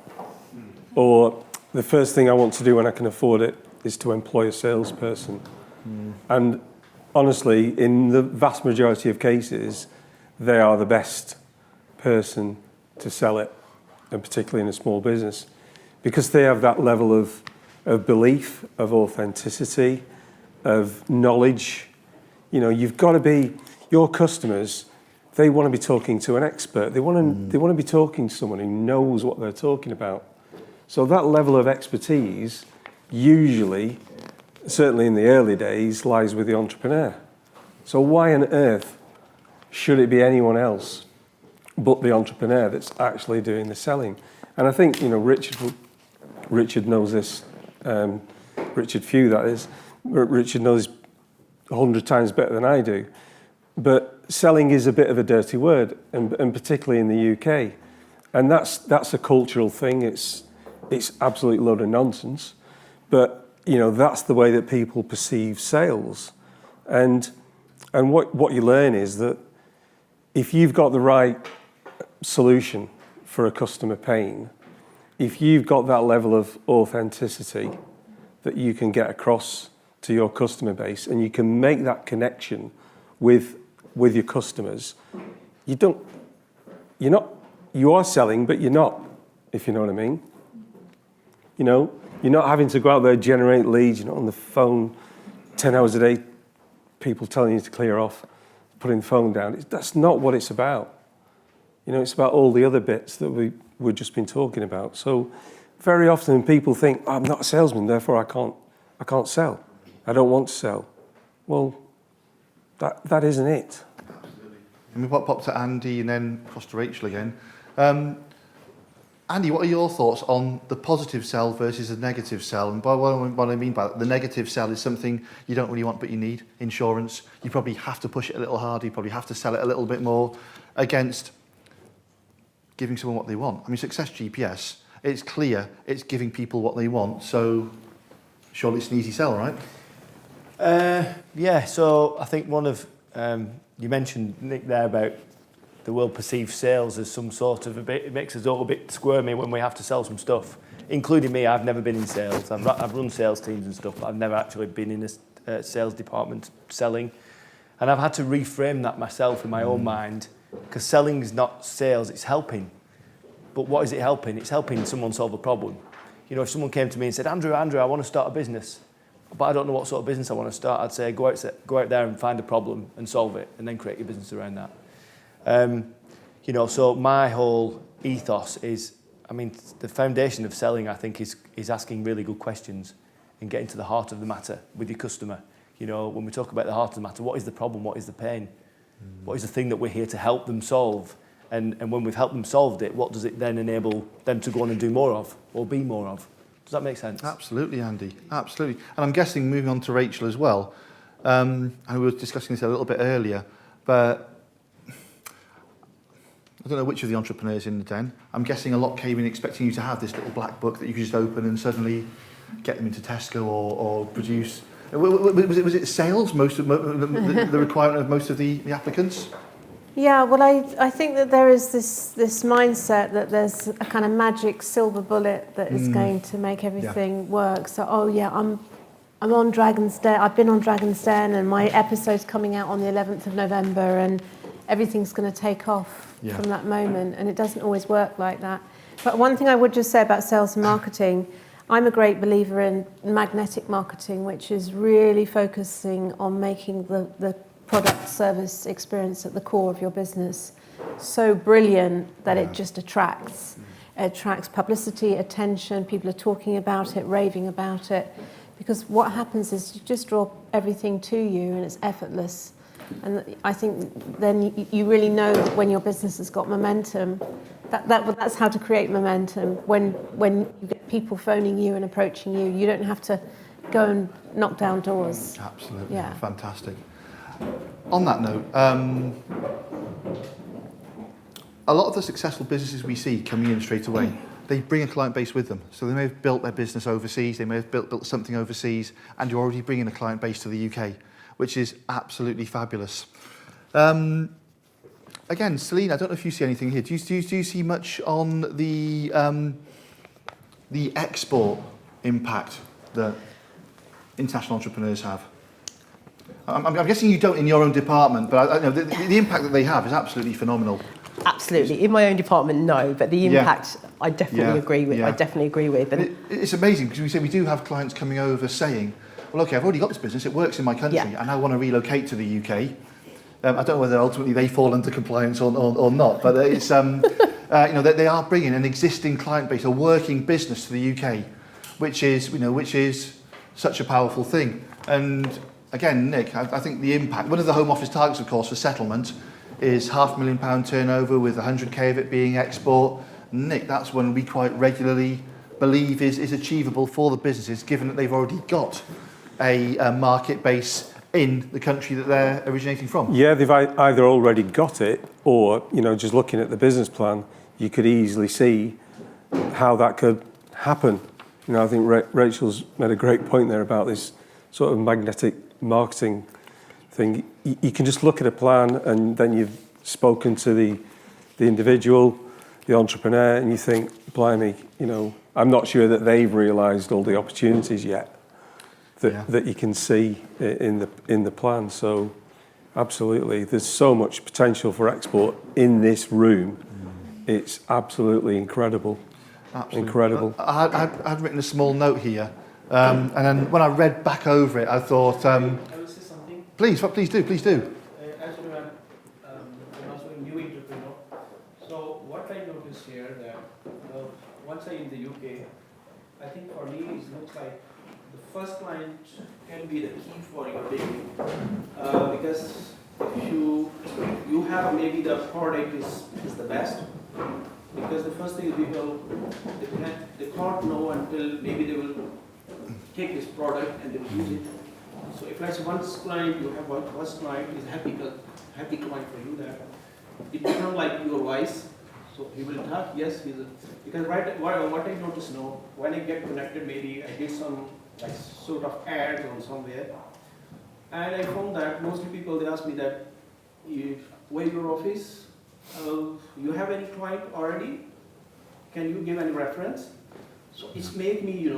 S2: Or the first thing I want to do when I can afford it is to employ a salesperson. And honestly, in the vast majority of cases, they are the best person to sell it, and particularly in a small business, because they have that level of belief, of authenticity, of knowledge. You've got to be, your customers, they want to be talking to an expert. They want to be talking to someone who knows what they're talking about. So that level of expertise usually, certainly in the early days, lies with the entrepreneur. So why on earth should it be anyone else but the entrepreneur that's actually doing the selling? And I think, Richard knows this Richard Few, that is. Richard knows 100 times better than I do. But selling is a bit of a dirty word, and particularly in the UK. And that's a cultural thing. It's absolute load of nonsense. But, you know, that's the way that people perceive sales. And what you learn is that if you've got the right solution for a customer pain, if you've got that level of authenticity that you can get across to your customer base and you can make that connection with your customers, you are selling, but you're not, if you know what I mean. You know, you're not having to go out there, generate leads, you're not on the phone 10 hours a day, people telling you to clear off, putting the phone down. That's not what it's about. You know, it's about all the other bits that we've just been talking about. So very often people think, I'm not a salesman, therefore I can't sell. I don't want to sell. Well, that isn't it.
S1: Absolutely. And we pop to Andy and then across to Rachel again. Andy, what are your thoughts on the positive sell versus the negative sell? And by what I mean by that, the negative sell is something you don't really want but you need. Insurance, you probably have to push it a little harder, you probably have to sell it a little bit more, against giving someone what they want. I mean, Success GPS, it's clear it's giving people what they want, so surely it's an easy sell, right?
S5: Yeah, so I think one of, you mentioned, Nick, there about the world perceives sales as some sort of it makes us all a bit squirmy when we have to sell some stuff, including me. I've never been in sales. I've run sales teams and stuff, but I've never actually been in a sales department selling. And I've had to reframe that myself in my own mind, because selling is not sales, it's helping. But what is it helping? It's helping someone solve a problem. You know, if someone came to me and said, Andrew, I want to start a business, but I don't know what sort of business I want to start, I'd say go out there and find a problem and solve it, and then create your business around that. You know, so my whole ethos is, I mean, the foundation of selling, I think, is asking really good questions and getting to the heart of the matter with your customer. You know, when we talk about the heart of the matter, what is the problem? What is the pain? What is the thing that we're here to help them solve? And when we've helped them solve it, what does it then enable them to go on and do more of or be more of? Does that make sense?
S1: Absolutely, Andy. Absolutely. And I'm guessing, moving on to Rachel as well, and we were discussing this a little bit earlier, but I don't know which of the entrepreneurs in the den. I'm guessing a lot came in expecting you to have this little black book that you could just open and suddenly get them into Tesco or produce. Was it sales, most of the requirement of most of the applicants?
S4: Yeah, well, I think that there is this mindset that there's a kind of magic silver bullet that is going to make everything work. So, I'm on Dragon's Den. I've been on Dragon's Den, and my episode's coming out on the 11th of November, and everything's going to take off from that moment. And it doesn't always work like that. But one thing I would just say about sales and marketing, I'm a great believer in magnetic marketing, which is really focusing on making the product service experience at the core of your business so brilliant that it just attracts. It attracts publicity, attention, people are talking about it, raving about it. Because what happens is you just draw everything to you and it's effortless. And I think then you really know when your business has got momentum. That's how to create momentum. When you get people phoning you and approaching you, you don't have to go and knock down doors.
S1: Absolutely,
S4: yeah.
S1: Fantastic. On that note, a lot of the successful businesses we see coming in straight away, they bring a client base with them. So they may have built their business overseas, they may have built something overseas, and you're already bringing a client base to the UK, which is absolutely fabulous. Again, Celine, I don't know if you see anything here. Do you see much on the export impact that international entrepreneurs have? I'm guessing you don't in your own department, but I know the impact that they have is absolutely phenomenal.
S6: Absolutely. In my own department, no, but the impact I definitely agree with.
S1: Yeah.
S6: I definitely agree with.
S1: And it's amazing because we do have clients coming over saying, well, okay, I've already got this business, it works in my country, and I want to relocate to the UK. I don't know whether ultimately they fall under compliance or not, but it's they are bringing an existing client base, a working business to the UK, which is such a powerful thing. And again, Nick, I think the impact, one of the Home Office targets, of course, for settlement is £500,000 turnover with 100k of it being export. Nick, that's one we quite regularly believe is achievable for the businesses, given that they've already got a market base in the country that they're originating from?
S2: Yeah, they've either already got it, or just looking at the business plan, you could easily see how that could happen. I think Rachel's made a great point there about this sort of magnetic marketing thing. You can just look at a plan, and then you've spoken to the individual, the entrepreneur, and you think, blimey, I'm not sure that they've realised all the opportunities yet that you can see in the plan. So absolutely, there's so much potential for export in this room. It's absolutely incredible. Absolutely. Incredible.
S1: I'd written a small note here, and then when I read back over it, I thought,
S8: I will say something.
S1: please do.
S8: As you know, I'm also a new entrepreneur. So what I noticed here that once I'm in the UK, I think for me it looks like the first client can be the key for your beginning, because if you have maybe the product is the best. Because the first thing is they can't know until maybe they will take this product and they will use it. So if like one client, you have one first client is happy client for you, that it becomes like your voice. So he will talk, yes, because what I notice now, when I get connected, maybe I did some like sort of ads on somewhere, and I found that mostly people, they ask me that, where your office? You have any client already? Can you give any reference? So it's made me,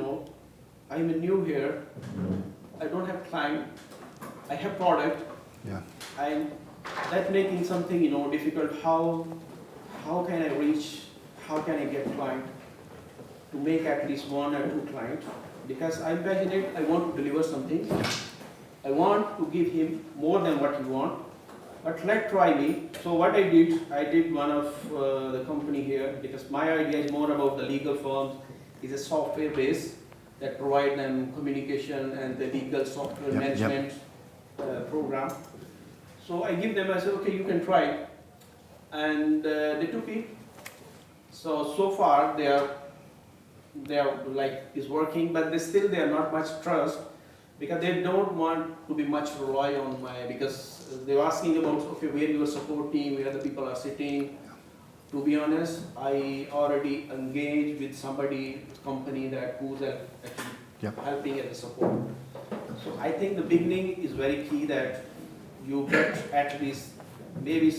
S8: I'm new here. I don't have client. I have product.
S1: Yeah.
S8: And that making something, difficult. How can I reach? How can I get client to make at least one or two clients? Because I'm passionate. I want to deliver something. I want to give him more than what he wants. But let's try me. So what I did one of the company here, because my idea is more about the legal firms, is a software base that provide them communication and the legal software management program. So I give them, I said, okay, you can try it. And they took it. So far they are like, it's working, but they are not much trust, because they don't want to be much rely on because they're asking about, okay, where your support team, where the people are sitting. To be honest, I already engaged with company who's actually helping as a support. So I think the beginning is very key, that you get at least maybe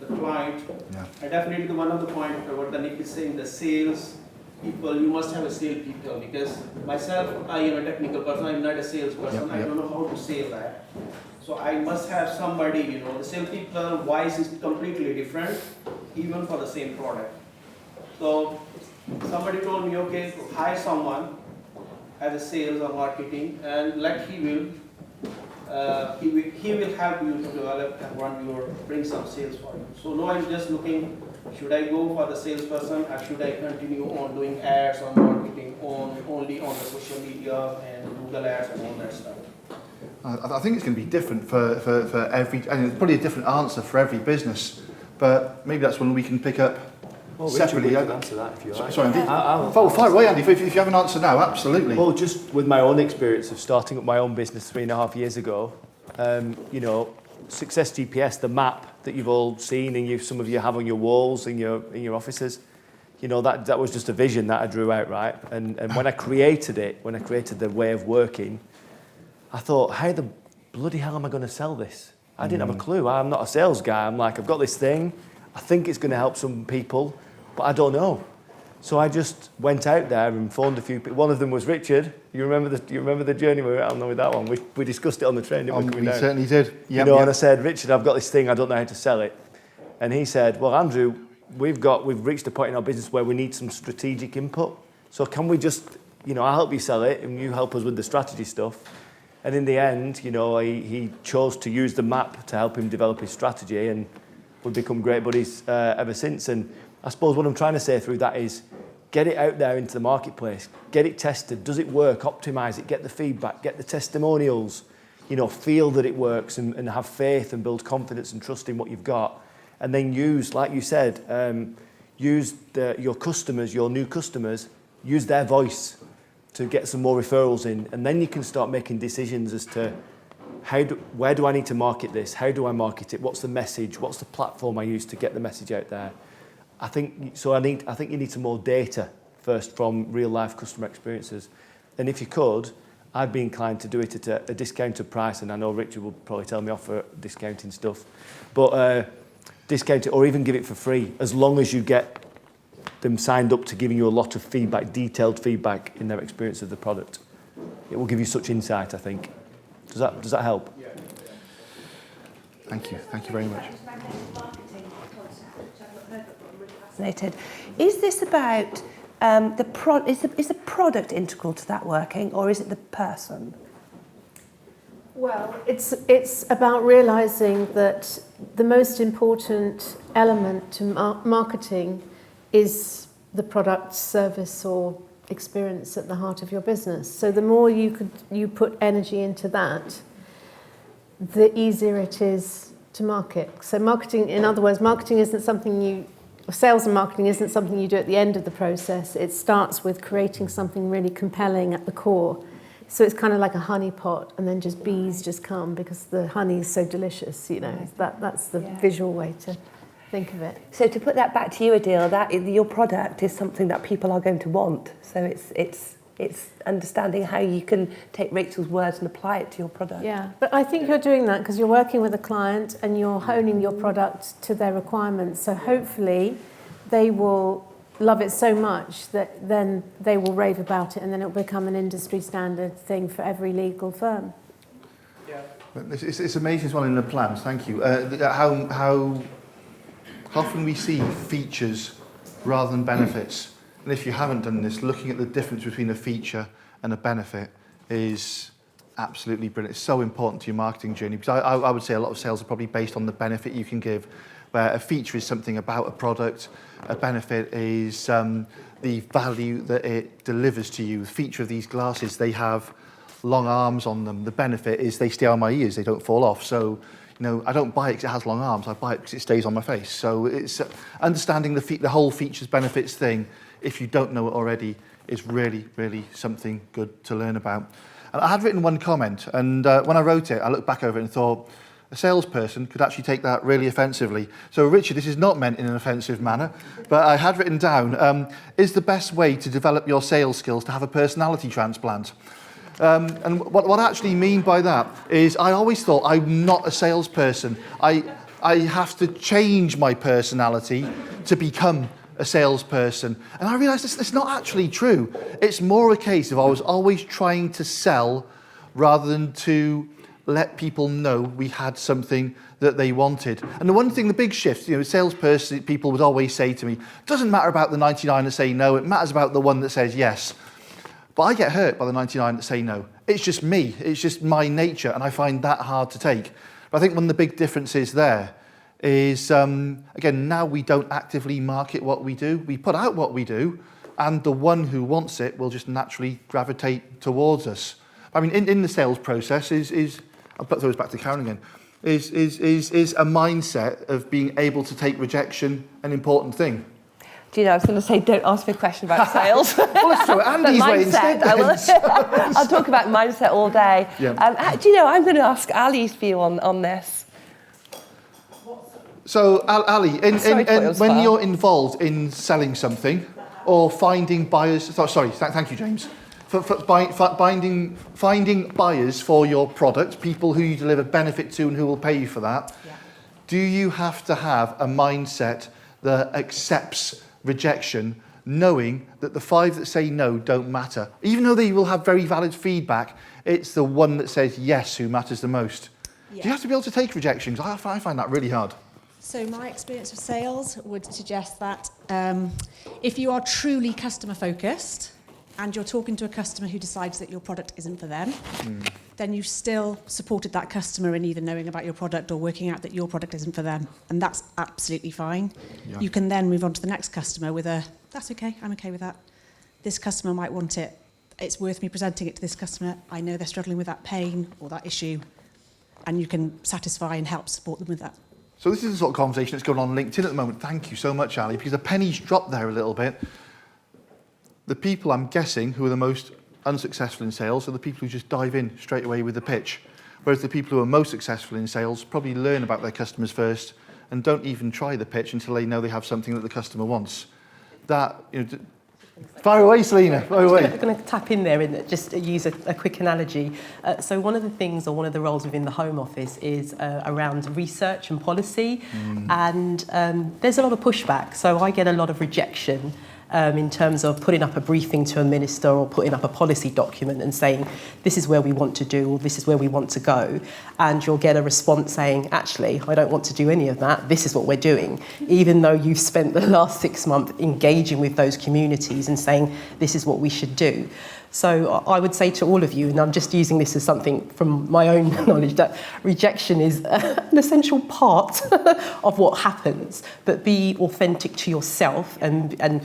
S8: the client.
S1: Yeah.
S8: And definitely one of the point what the Nick is saying, the sales people, you must have a sales people, because myself, I am a technical person, I'm not a salesperson, I don't know how to say that. So I must have somebody, the sales people voice is completely different, even for the same product. So somebody told me, okay, hire someone as a sales or marketing, and he will help you to develop and bring some sales for you. So now I'm just looking, should I go for the salesperson, or should I continue on doing ads or marketing only on the social media and Google ads and all that stuff?
S1: I think it's going to be different for every, and it's probably a different answer for every business, but maybe that's one we can pick up separately.
S5: Richard, we can answer that if you like.
S1: Sorry, Andy. Fire away, Andy, if you have an answer now, absolutely.
S5: Well, just with my own experience of starting up my own business 3.5 years ago, Success GPS, the map that you've all seen and some of you have on your walls in your offices, that was just a vision that I drew out, right? And when I created the way of working, I thought, how the bloody hell am I going to sell this? I didn't have a clue. I'm not a sales guy. I'm like, I've got this thing. I think it's going to help some people, but I don't know. So I just went out there and phoned a few people. One of them was Richard. You remember the journey we were out on with that one? We discussed it on the train, didn't we?
S1: We certainly did.
S5: And I said, Richard, I've got this thing. I don't know how to sell it. And he said, well, Andrew, we've reached a point in our business where we need some strategic input. So can we just, I'll help you sell it and you help us with the strategy stuff. And in the end, he chose to use the map to help him develop his strategy, and we've become great buddies ever since. And I suppose what I'm trying to say through that is, get it out there into the marketplace, get it tested, does it work, optimize it, get the feedback, get the testimonials, feel that it works and have faith and build confidence and trust in what you've got. And then use, like you said, use your customers, your new customers, use their voice to get some more referrals in, and then you can start making decisions as to where do I need to market this? How do I market it? What's the message? What's the platform I use to get the message out there? I think you need some more data first from real life customer experiences. And if you could, I'd be inclined to do it at a discounted price, and I know Richard will probably tell me off for discounting stuff, but discount it or even give it for free, as long as you get them signed up to giving you a lot of feedback, detailed feedback in their experience of the product. It will give you such insight, I think. Does that help?
S1: Thank you very much.
S3: Fascinated. Is this about is the product integral to that working, or is it the person?
S4: Well, it's about realising that the most important element to marketing is the product, service or experience at the heart of your business. So the more you put energy into that, the easier it is to market. So marketing, in other words, sales and marketing isn't something you do at the end of the process. It starts with creating something really compelling at the core. So it's kind of like a honey pot, and then just bees just come because the honey is so delicious, you know. That's the visual way to think of it.
S3: So to put that back to you, Adil, that your product is something that people are going to want. So it's understanding how you can take Rachel's words and apply it to your product.
S4: Yeah, but I think you're doing that because you're working with a client and you're honing your product to their requirements. So hopefully they will love it so much that then they will rave about it, and then it will become an industry standard thing for every legal firm.
S8: Yeah.
S1: It's amazing as well in the plans, thank you, how often we see features rather than benefits. And if you haven't done this, looking at the difference between a feature and a benefit is absolutely brilliant. It's so important to your marketing journey, because I would say a lot of sales are probably based on the benefit you can give, where a feature is something about a product, a benefit is the value that it delivers to you. The feature of these glasses, they have long arms on them. The benefit is they stay on my ears, they don't fall off. So, you know, I don't buy it because it has long arms, I buy it because it stays on my face. So it's understanding the whole features benefits thing, if you don't know it already, is really, really something good to learn about. And I had written one comment, and when I wrote it, I looked back over it and thought, a salesperson could actually take that really offensively. So Richard, this is not meant in an offensive manner, but I had written down, is the best way to develop your sales skills to have a personality transplant? And what I actually mean by that is I always thought I'm not a salesperson. I have to change my personality to become a salesperson. And I realised it's not actually true. It's more a case of I was always trying to sell rather than to let people know we had something that they wanted. And the one thing, the big shift, you know, salesperson people would always say to me, it doesn't matter about the 99 that say no, it matters about the one that says yes. But I get hurt by the 99 that say no. It's just me, it's just my nature, and I find that hard to take. But I think one of the big differences there is, again, now we don't actively market what we do. We put out what we do, and the one who wants it will just naturally gravitate towards us. I mean, in the sales process is I'll put those back to Karen again, is a mindset of being able to take rejection an important thing.
S3: Do you know, I was going to say, don't ask me a question about sales.
S1: Well, let's throw it Andy's way instead.
S3: I'll talk about mindset all day.
S1: Yeah.
S3: Do you know, I'm going to ask Ali's view on this.
S1: So, Ali, when you're involved in selling something or finding buyers, thank you, James. Finding buyers for your product, people who you deliver benefit to and who will pay you for that, do you have to have a mindset that accepts rejection, knowing that the 5 that say no don't matter? Even though they will have very valid feedback, it's the one that says yes who matters the most. Yeah. Do you have to be able to take rejection? Because I find that really hard.
S9: So my experience of sales would suggest that if you are truly customer focused, and you're talking to a customer who decides that your product isn't for them, then you've still supported that customer in either knowing about your product or working out that your product isn't for them. And that's absolutely fine. Yeah. You can then move on to the next customer with that's okay, I'm okay with that. This customer might want it. It's worth me presenting it to this customer. I know they're struggling with that pain or that issue. And you can satisfy and help support them with that.
S1: So this is the sort of conversation that's going on LinkedIn at the moment. Thank you so much, Ali, because the penny's dropped there a little bit. the people I'm guessing who are the most unsuccessful in sales are the people who just dive in straight away with the pitch. Whereas the people who are most successful in sales probably learn about their customers first and don't even try the pitch until they know they have something that the customer wants. That, fire away, Selena, fire away.
S6: I'm going to tap in there and just use a quick analogy. So one of the things, or one of the roles within the Home Office is around research and policy. And there's a lot of pushback. So I get a lot of rejection in terms of putting up a briefing to a minister or putting up a policy document and saying, this is where we want to do, or this is where we want to go. And you'll get a response saying, actually, I don't want to do any of that. This is what we're doing. Even though you've spent the last 6 months engaging with those communities and saying, this is what we should do. So I would say to all of you, and I'm just using this as something from my own knowledge, that rejection is an essential part of what happens, but be authentic to yourself and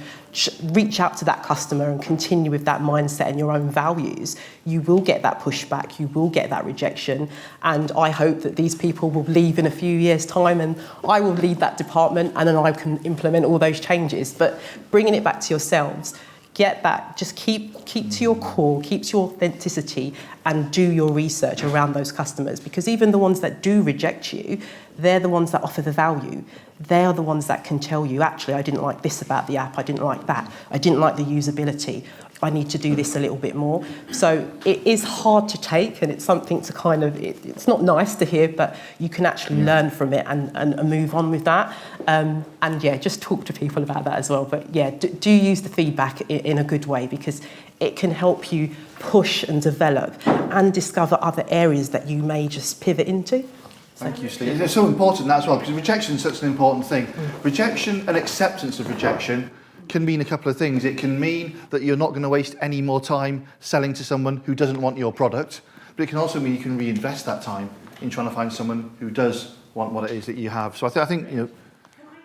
S6: reach out to that customer and continue with that mindset and your own values. You will get that pushback, you will get that rejection, and I hope that these people will leave in a few years' time and I will lead that department and then I can implement all those changes. But bringing it back to yourselves, get that, just keep to your core, keep to your authenticity and do your research around those customers, because even the ones that do reject you, they're the ones that offer the value. They are the ones that can tell you, actually, I didn't like this about the app, I didn't like that, I didn't like the usability, I need to do this a little bit more. So it is hard to take, and it's something to kind of, it's not nice to hear, but you can actually learn from it and move on with that. And yeah, just talk to people about that as well. But yeah, do use the feedback in a good way, because it can help you push and develop and discover other areas that you may just pivot into.
S1: Thank you, Steve. It's so important that as well, because rejection is such an important thing. Rejection and acceptance of rejection can mean a couple of things. It can mean that you're not going to waste any more time selling to someone who doesn't want your product, but it can also mean you can reinvest that time in trying to find someone who does want what it is that you have. So I think,
S9: Can I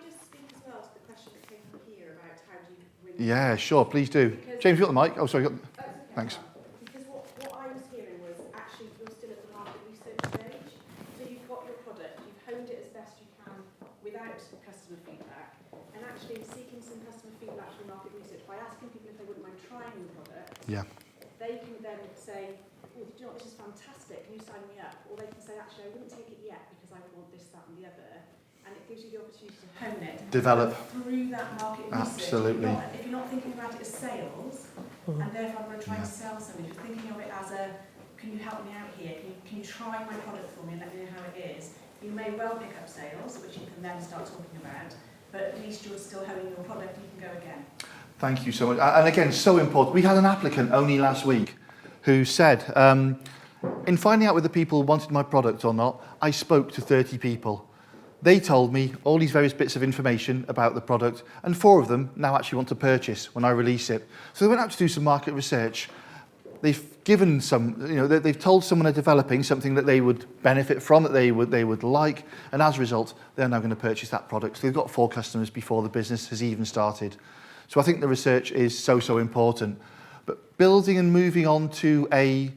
S9: just speak as well to the question that came from here about how do you win?
S1: Yeah, sure, please do. James, you got the mic? Oh, sorry. Thanks.
S9: Because what I was hearing was actually you're still at the market research stage. So you've got your product, you've honed it as best you can without customer feedback, and actually seeking some customer feedback from market research by asking people if they wouldn't mind trying the product.
S1: Yeah.
S9: They can then say, oh, do you know what, this is fantastic, can you sign me up? Or they can say, actually, I wouldn't take it yet because I want this, that and the other. And it gives you the opportunity to hone it.
S1: Develop.
S9: Through that market research.
S1: Absolutely.
S9: If you're not thinking about it as sales, and therefore I'm going to try and sell something, you're thinking of it as a, can you help me out here? Can you try my product for me and let me know how it is? You may well pick up sales, which you can then start talking about, but at least you're still honing your product, you can go again.
S1: Thank you so much. And again, so important. We had an applicant only last week who said, in finding out whether people wanted my product or not, I spoke to 30 people. They told me all these various bits of information about the product, and 4 of them now actually want to purchase when I release it. So they went out to do some market research. They've given some, they've told someone they're developing something that they would benefit from, that they would like, and as a result, they're now going to purchase that product. So they've got 4 customers before the business has even started. So I think the research is so important. But building and moving on to I'm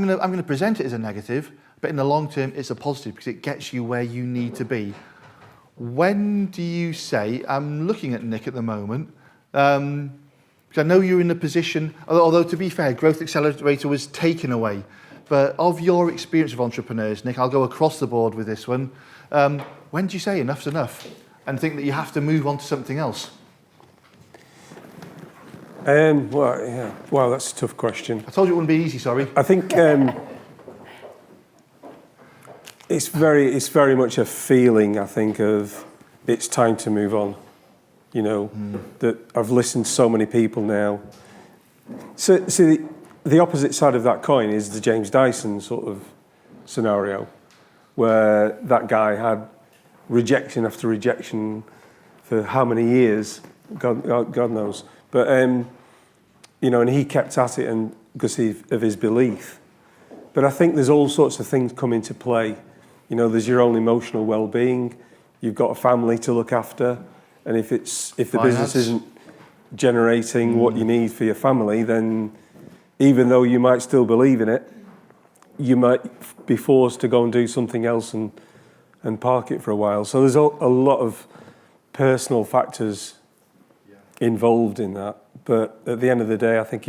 S1: going to present it as a negative, but in the long term, it's a positive because it gets you where you need to be. When do you say, I'm looking at Nick at the moment, because I know you're in a position, although to be fair, Growth Accelerator was taken away, but of your experience of entrepreneurs, Nick, I'll go across the board with this one. When do you say enough's enough and think that you have to move on to something else?
S2: Well, that's a tough question.
S1: I told you it wouldn't be easy, sorry.
S2: I think it's very much a feeling, I think, of it's time to move on. That I've listened to so many people now. So the opposite side of that coin is the James Dyson sort of scenario, where that guy had rejection after rejection for how many years, God knows. But, and he kept at it and because of his belief. But I think there's all sorts of things come into play. There's your own emotional well-being. You've got a family to look after. And if the business isn't generating what you need for your family, then even though you might still believe in it, you might be forced to go and do something else and park it for a while. So there's a lot of personal factors involved in that. But at the end of the day, I think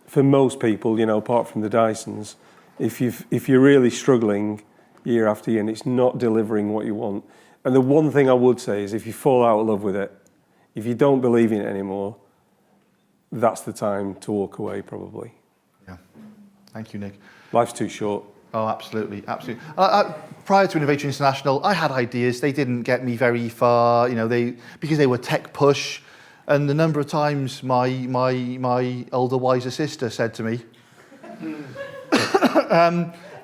S2: for most people, apart from the Dysons, if you're really struggling year after year and it's not delivering what you want, and the one thing I would say is if you fall out of love with it, if you don't believe in it anymore, that's the time to walk away, probably.
S1: Yeah. Thank you, Nick.
S2: Life's too short.
S1: Oh, absolutely, absolutely. Prior to Innovator International, I had ideas. They didn't get me very far, because they were tech push. And the number of times my older, wiser sister said to me,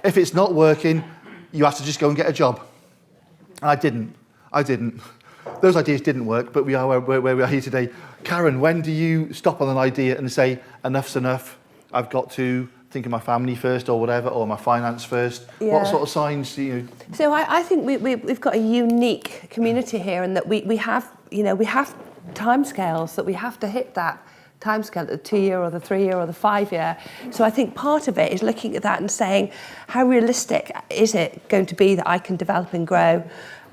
S1: if it's not working, you have to just go and get a job. And I didn't. Those ideas didn't work, but we are where we are here today. Karen, when do you stop on an idea and say, enough's enough, I've got to think of my family first or whatever, or my finance first?
S3: Yeah.
S1: What sort of signs do you...
S3: So I think we've got a unique community here, and that we have timescales that we have to hit that timescale, the 2-year or the 3-year or the 5-year. So I think part of it is looking at that and saying, how realistic is it going to be that I can develop and grow?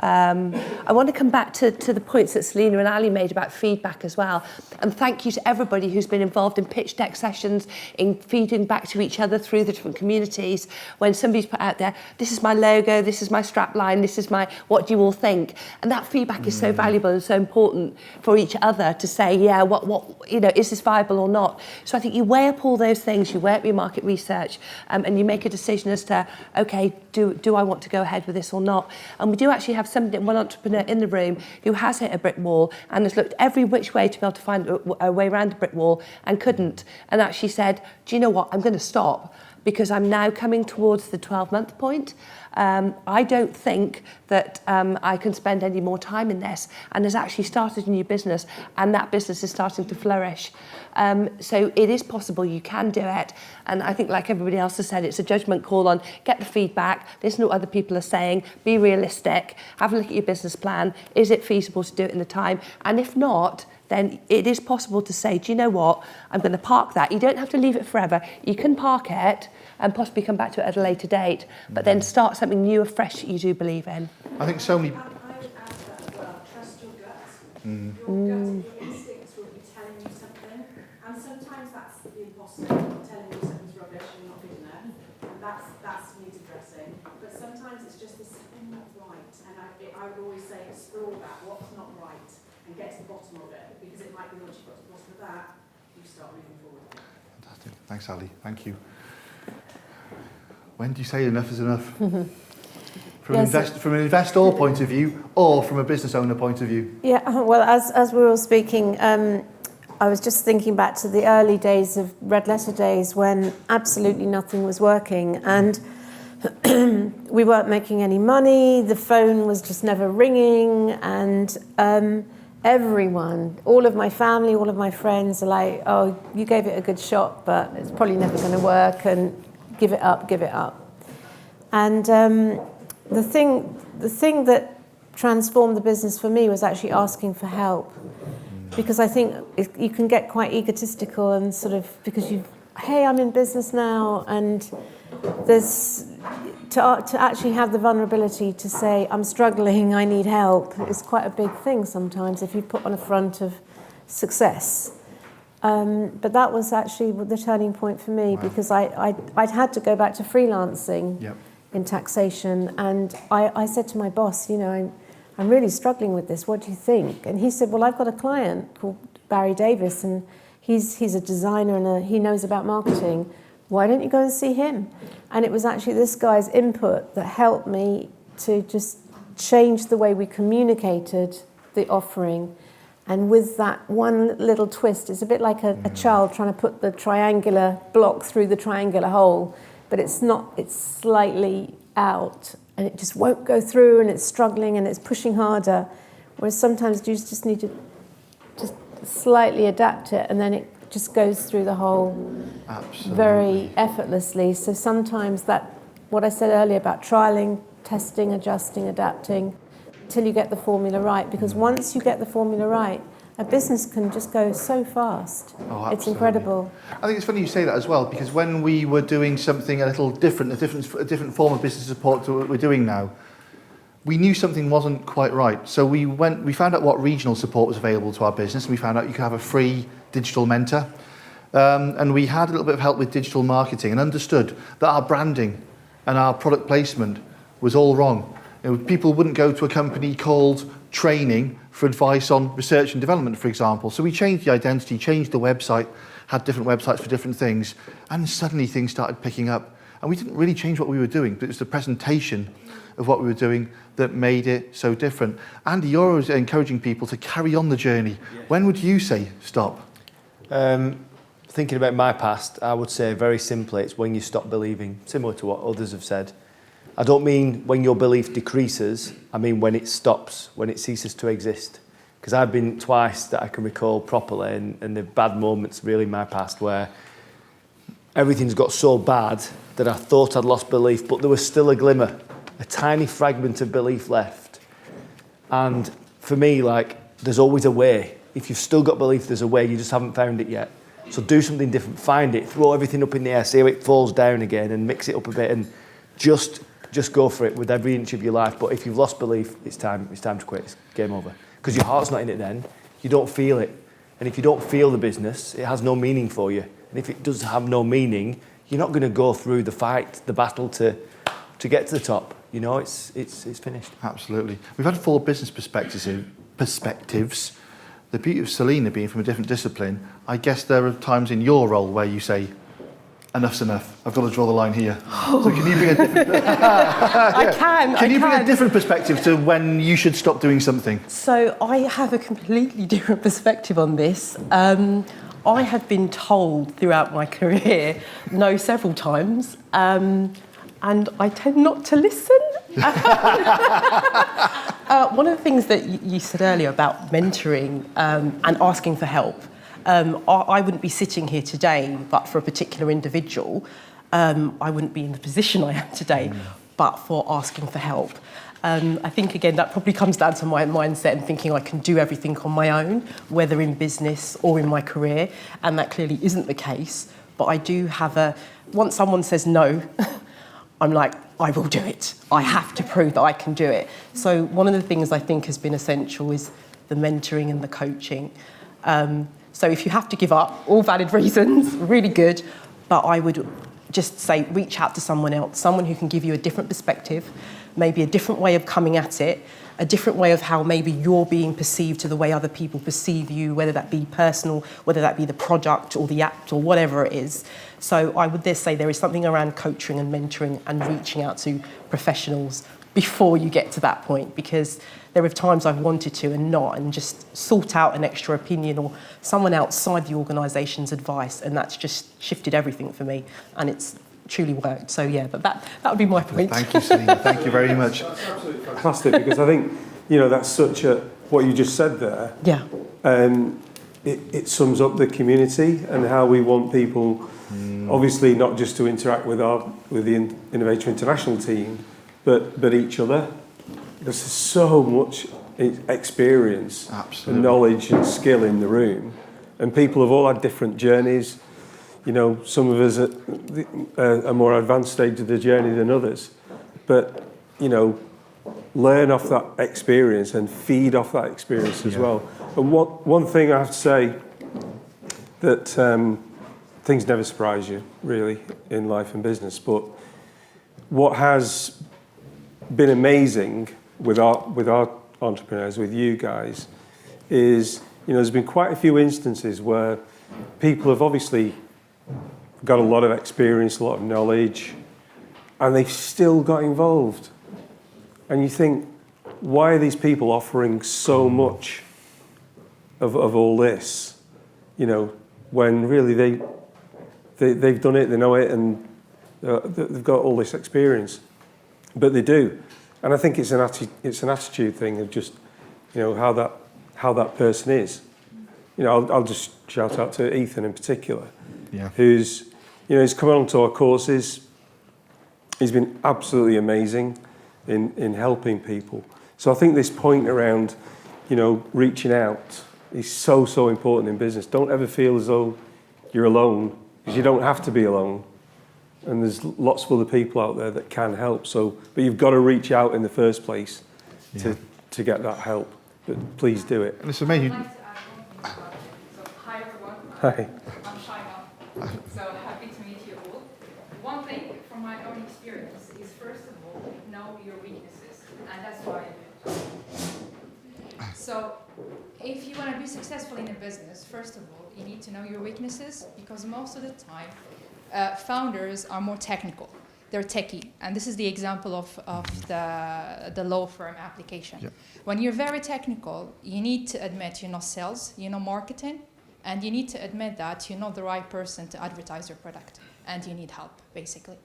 S3: I want to come back to the points that Selena and Ali made about feedback as well. And thank you to everybody who's been involved in pitch deck sessions, in feeding back to each other through the different communities. When somebody's put out there, this is my logo, this is my strap line, this is what do you all think? And that feedback is so valuable and so important for each other to say, yeah, is this viable or not? So I think you weigh up all those things, you weigh up your market research, and you make a decision as to, okay, do I want to go ahead with this or not? And we do actually have one entrepreneur in the room who has hit a brick wall and has looked every which way to be able to find a way around the brick wall and couldn't, and actually said, do you know what, I'm going to stop because I'm now coming towards the 12-month point. I don't think that I can spend any more time in this, and has actually started a new business, and that business is starting to flourish. So it is possible, you can do it. And I think, like everybody else has said, it's a judgment call on get the feedback, listen to what other people are saying, be realistic, have a look at your business plan. Is it feasible to do it in the time? And if not, then it is possible to say, do you know what, I'm going to park that. You don't have to leave it forever. You can park it and possibly come back to it at a later date, but then start something new or fresh that you do believe in.
S1: I think so many...
S9: I would add to that as well, trust your gut. Your gut, your instincts will be telling you something, and sometimes that's the imposter telling you something's rubbish and not good enough, and that's needs addressing. But sometimes it's just this something not right, and I would always say explore that, what's not right, and get to the bottom of it, because it might be once you've got to the bottom of that, you start moving forward.
S1: Fantastic. Thanks, Ali. Thank you. When do you say enough is enough? From an investor point of view, or from a business owner point of view?
S4: Yeah, well, as we were all speaking, I was just thinking back to the early days of Red Letter Days when absolutely nothing was working, and we weren't making any money, the phone was just never ringing, and everyone, all of my family, all of my friends are like, oh, you gave it a good shot, but it's probably never going to work, and give it up. And the thing that transformed the business for me was actually asking for help, because I think you can get quite egotistical and sort of, because hey, I'm in business now, and there's to actually have the vulnerability to say, I'm struggling, I need help, is quite a big thing sometimes if you put on a front of success. But that was actually the turning point for me, because I'd had to go back to freelancing in taxation, and I said to my boss, I'm really struggling with this, what do you think? And he said, well, I've got a client called Barry Davis, and he's a designer and he knows about marketing. Why don't you go and see him? And it was actually this guy's input that helped me to just change the way we communicated the offering. And with that one little twist, it's a bit like a child trying to put the triangular block through the triangular hole, but it's not, it's slightly out, and it just won't go through, and it's struggling, and it's pushing harder. Whereas sometimes you just need to just slightly adapt it, and then it just goes through the hole very effortlessly. So sometimes that, what I said earlier about trialing, testing, adjusting, adapting, till you get the formula right, because once you get the formula right, a business can just go so fast. It's incredible.
S1: I think it's funny you say that as well, because when we were doing something a little different, a different form of business support to what we're doing now, we knew something wasn't quite right. So we found out what regional support was available to our business, and we found out you could have a free digital mentor. And we had a little bit of help with digital marketing and understood that our branding and our product placement was all wrong. People wouldn't go to a company called Training for advice on research and development, for example. So we changed the identity, changed the website, had different websites for different things, and suddenly things started picking up. And we didn't really change what we were doing, but it was the presentation of what we were doing that made it so different. Andy, you're always encouraging people to carry on the journey. Yes. When would you say stop?
S5: Thinking about my past, I would say very simply, it's when you stop believing, similar to what others have said. I don't mean when your belief decreases, I mean when it stops, when it ceases to exist. Because I've been twice that I can recall properly, and the bad moments really in my past where everything's got so bad that I thought I'd lost belief, but there was still a glimmer, a tiny fragment of belief left. And for me, like, there's always a way. If you've still got belief, there's a way, you just haven't found it yet. So do something different, find it, throw everything up in the air, see how it falls down again, and mix it up a bit, and just go for it with every inch of your life. But if you've lost belief, it's time to quit, it's game over. Because your heart's not in it then, you don't feel it. And if you don't feel the business, it has no meaning for you. And if it does have no meaning, you're not going to go through the fight, the battle to get to the top. You know, it's finished.
S1: Absolutely. We've had 4 business perspectives. The beauty of Selena being from a different discipline, I guess there are times in your role where you say, enough's enough. I've got to draw the line here. So can you bring a different... Can you bring a different perspective to when you should stop doing something?
S6: So I have a completely different perspective on this. I have been told throughout my career no several times, and I tend not to listen. One of the things that you said earlier about mentoring and asking for help, I wouldn't be sitting here today but for a particular individual. I wouldn't be in the position I am today but for asking for help. I think, again, that probably comes down to my mindset and thinking I can do everything on my own, whether in business or in my career, and that clearly isn't the case. But I do have once someone says no, I'm like, I will do it. I have to prove that I can do it. So one of the things I think has been essential is the mentoring and the coaching. So if you have to give up, all valid reasons, really good, but I would just say reach out to someone else, someone who can give you a different perspective, maybe a different way of coming at it, a different way of how maybe you're being perceived to the way other people perceive you, whether that be personal, whether that be the product or the act or whatever it is. So I would say there is something around coaching and mentoring and reaching out to professionals before you get to that point, because there are times I've wanted to and not, and just sought out an extra opinion or someone outside the organisation's advice, and that's just shifted everything for me, and it's truly worked. So yeah, but that would be my point.
S1: Thank you, Selena. Thank you very much.
S2: That's absolutely fantastic, because I think, that's such what you just said there.
S6: Yeah.
S2: It sums up the community and how we want people, obviously not just to interact with the Innovator International team, but each other. There's so much experience, and knowledge and skill in the room, and people have all had different journeys. Some of us at a more advanced stage of the journey than others, but learn off that experience and feed off that experience as well. And one thing I have to say, that things never surprise you really in life and business, but what has been amazing with our entrepreneurs, with you guys, is there's been quite a few instances where people have obviously got a lot of experience, a lot of knowledge, and they've still got involved. And you think, why are these people offering so much of all this? When really they've done it, they know it, and they've got all this experience. But they do. And I think it's an attitude thing of just, how that person is. I'll just shout out to Ethan in particular, who's, he's come on to our courses. He's been absolutely amazing in helping people. So I think this point around, reaching out is so important in business. Don't ever feel as though you're alone, because you don't have to be alone. And there's lots of other people out there that can help. But you've got to reach out in the first place to get that help. But please do it.
S1: And it's amazing.
S10: I'd like to add one thing about it. So, hi everyone.
S2: Hi.
S10: I'm Shaima. So happy to meet you all. One thing from my own experience is, first of all, know your weaknesses, and that's why I do it. So, if you want to be successful in a business, first of all, you need to know your weaknesses, because most of the time, founders are more technical. They're techie, and this is the example of the law firm application. Yeah. When you're very technical, you need to admit you know sales, you know marketing, and you need to admit that you're not the right person to advertise your product, and you need help, basically.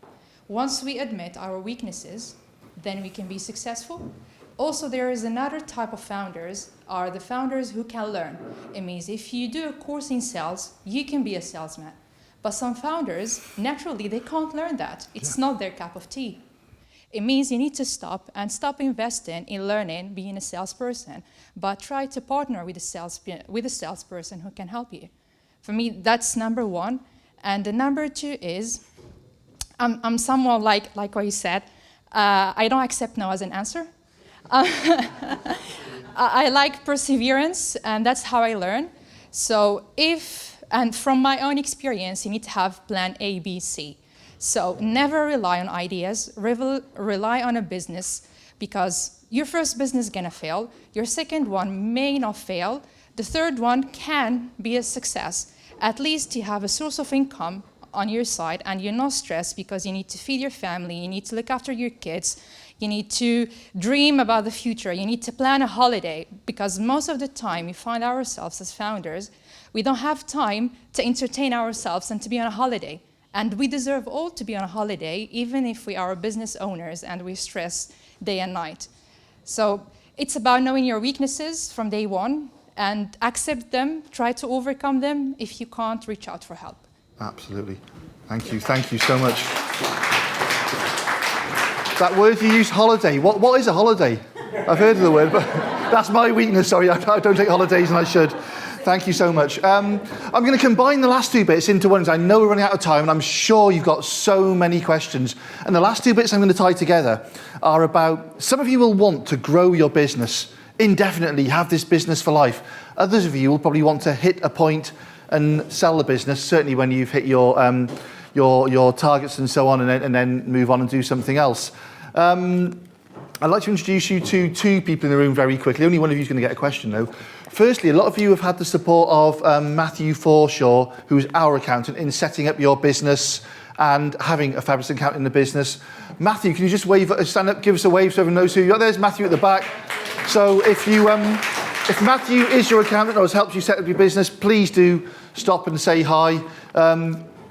S10: Once we admit our weaknesses, then we can be successful. Also, there is another type of founders, are the founders who can learn. It means if you do a course in sales, you can be a salesman. But some founders, naturally, they can't learn that. It's not their cup of tea. It means you need to stop investing in learning, being a salesperson, but try to partner with a salesperson who can help you. For me, that's number one. And the number two is, I'm somewhat like what you said, I don't accept no as an answer. I like perseverance, and that's how I learn. So and from my own experience, you need to have plan A, B, C. So never rely on ideas, rely on a business, because your first business is gonna fail, your second one may not fail, the third one can be a success. At least you have a source of income on your side, and you're not stressed because you need to feed your family, you need to look after your kids, you need to dream about the future, you need to plan a holiday, because most of the time we find ourselves as founders, we don't have time to entertain ourselves and to be on a holiday. And we deserve all to be on a holiday, even if we are business owners and we stress day and night. So it's about knowing your weaknesses from day one and accept them, try to overcome them. If you can't, reach out for help.
S1: Absolutely. Thank you so much. That word you used, holiday. What is a holiday? I've heard of the word, but that's my weakness. Sorry, I don't take holidays, and I should. Thank you so much. I'm going to combine the last two bits into one. I know we're running out of time, and I'm sure you've got so many questions. And the last two bits I'm going to tie together are about, some of you will want to grow your business indefinitely, have this business for life. Others of you will probably want to hit a point and sell the business, certainly when you've hit your targets and so on, and then move on and do something else. I'd like to introduce you to two people in the room very quickly. Only one of you is going to get a question, though. Firstly, a lot of you have had the support of Matthew Forshaw, who's our accountant, in setting up your business and having a fabulous accountant in the business. Matthew, can you just stand up, give us a wave so everyone knows who you are? There's Matthew at the back. So if Matthew is your accountant or has helped you set up your business, please do stop and say hi.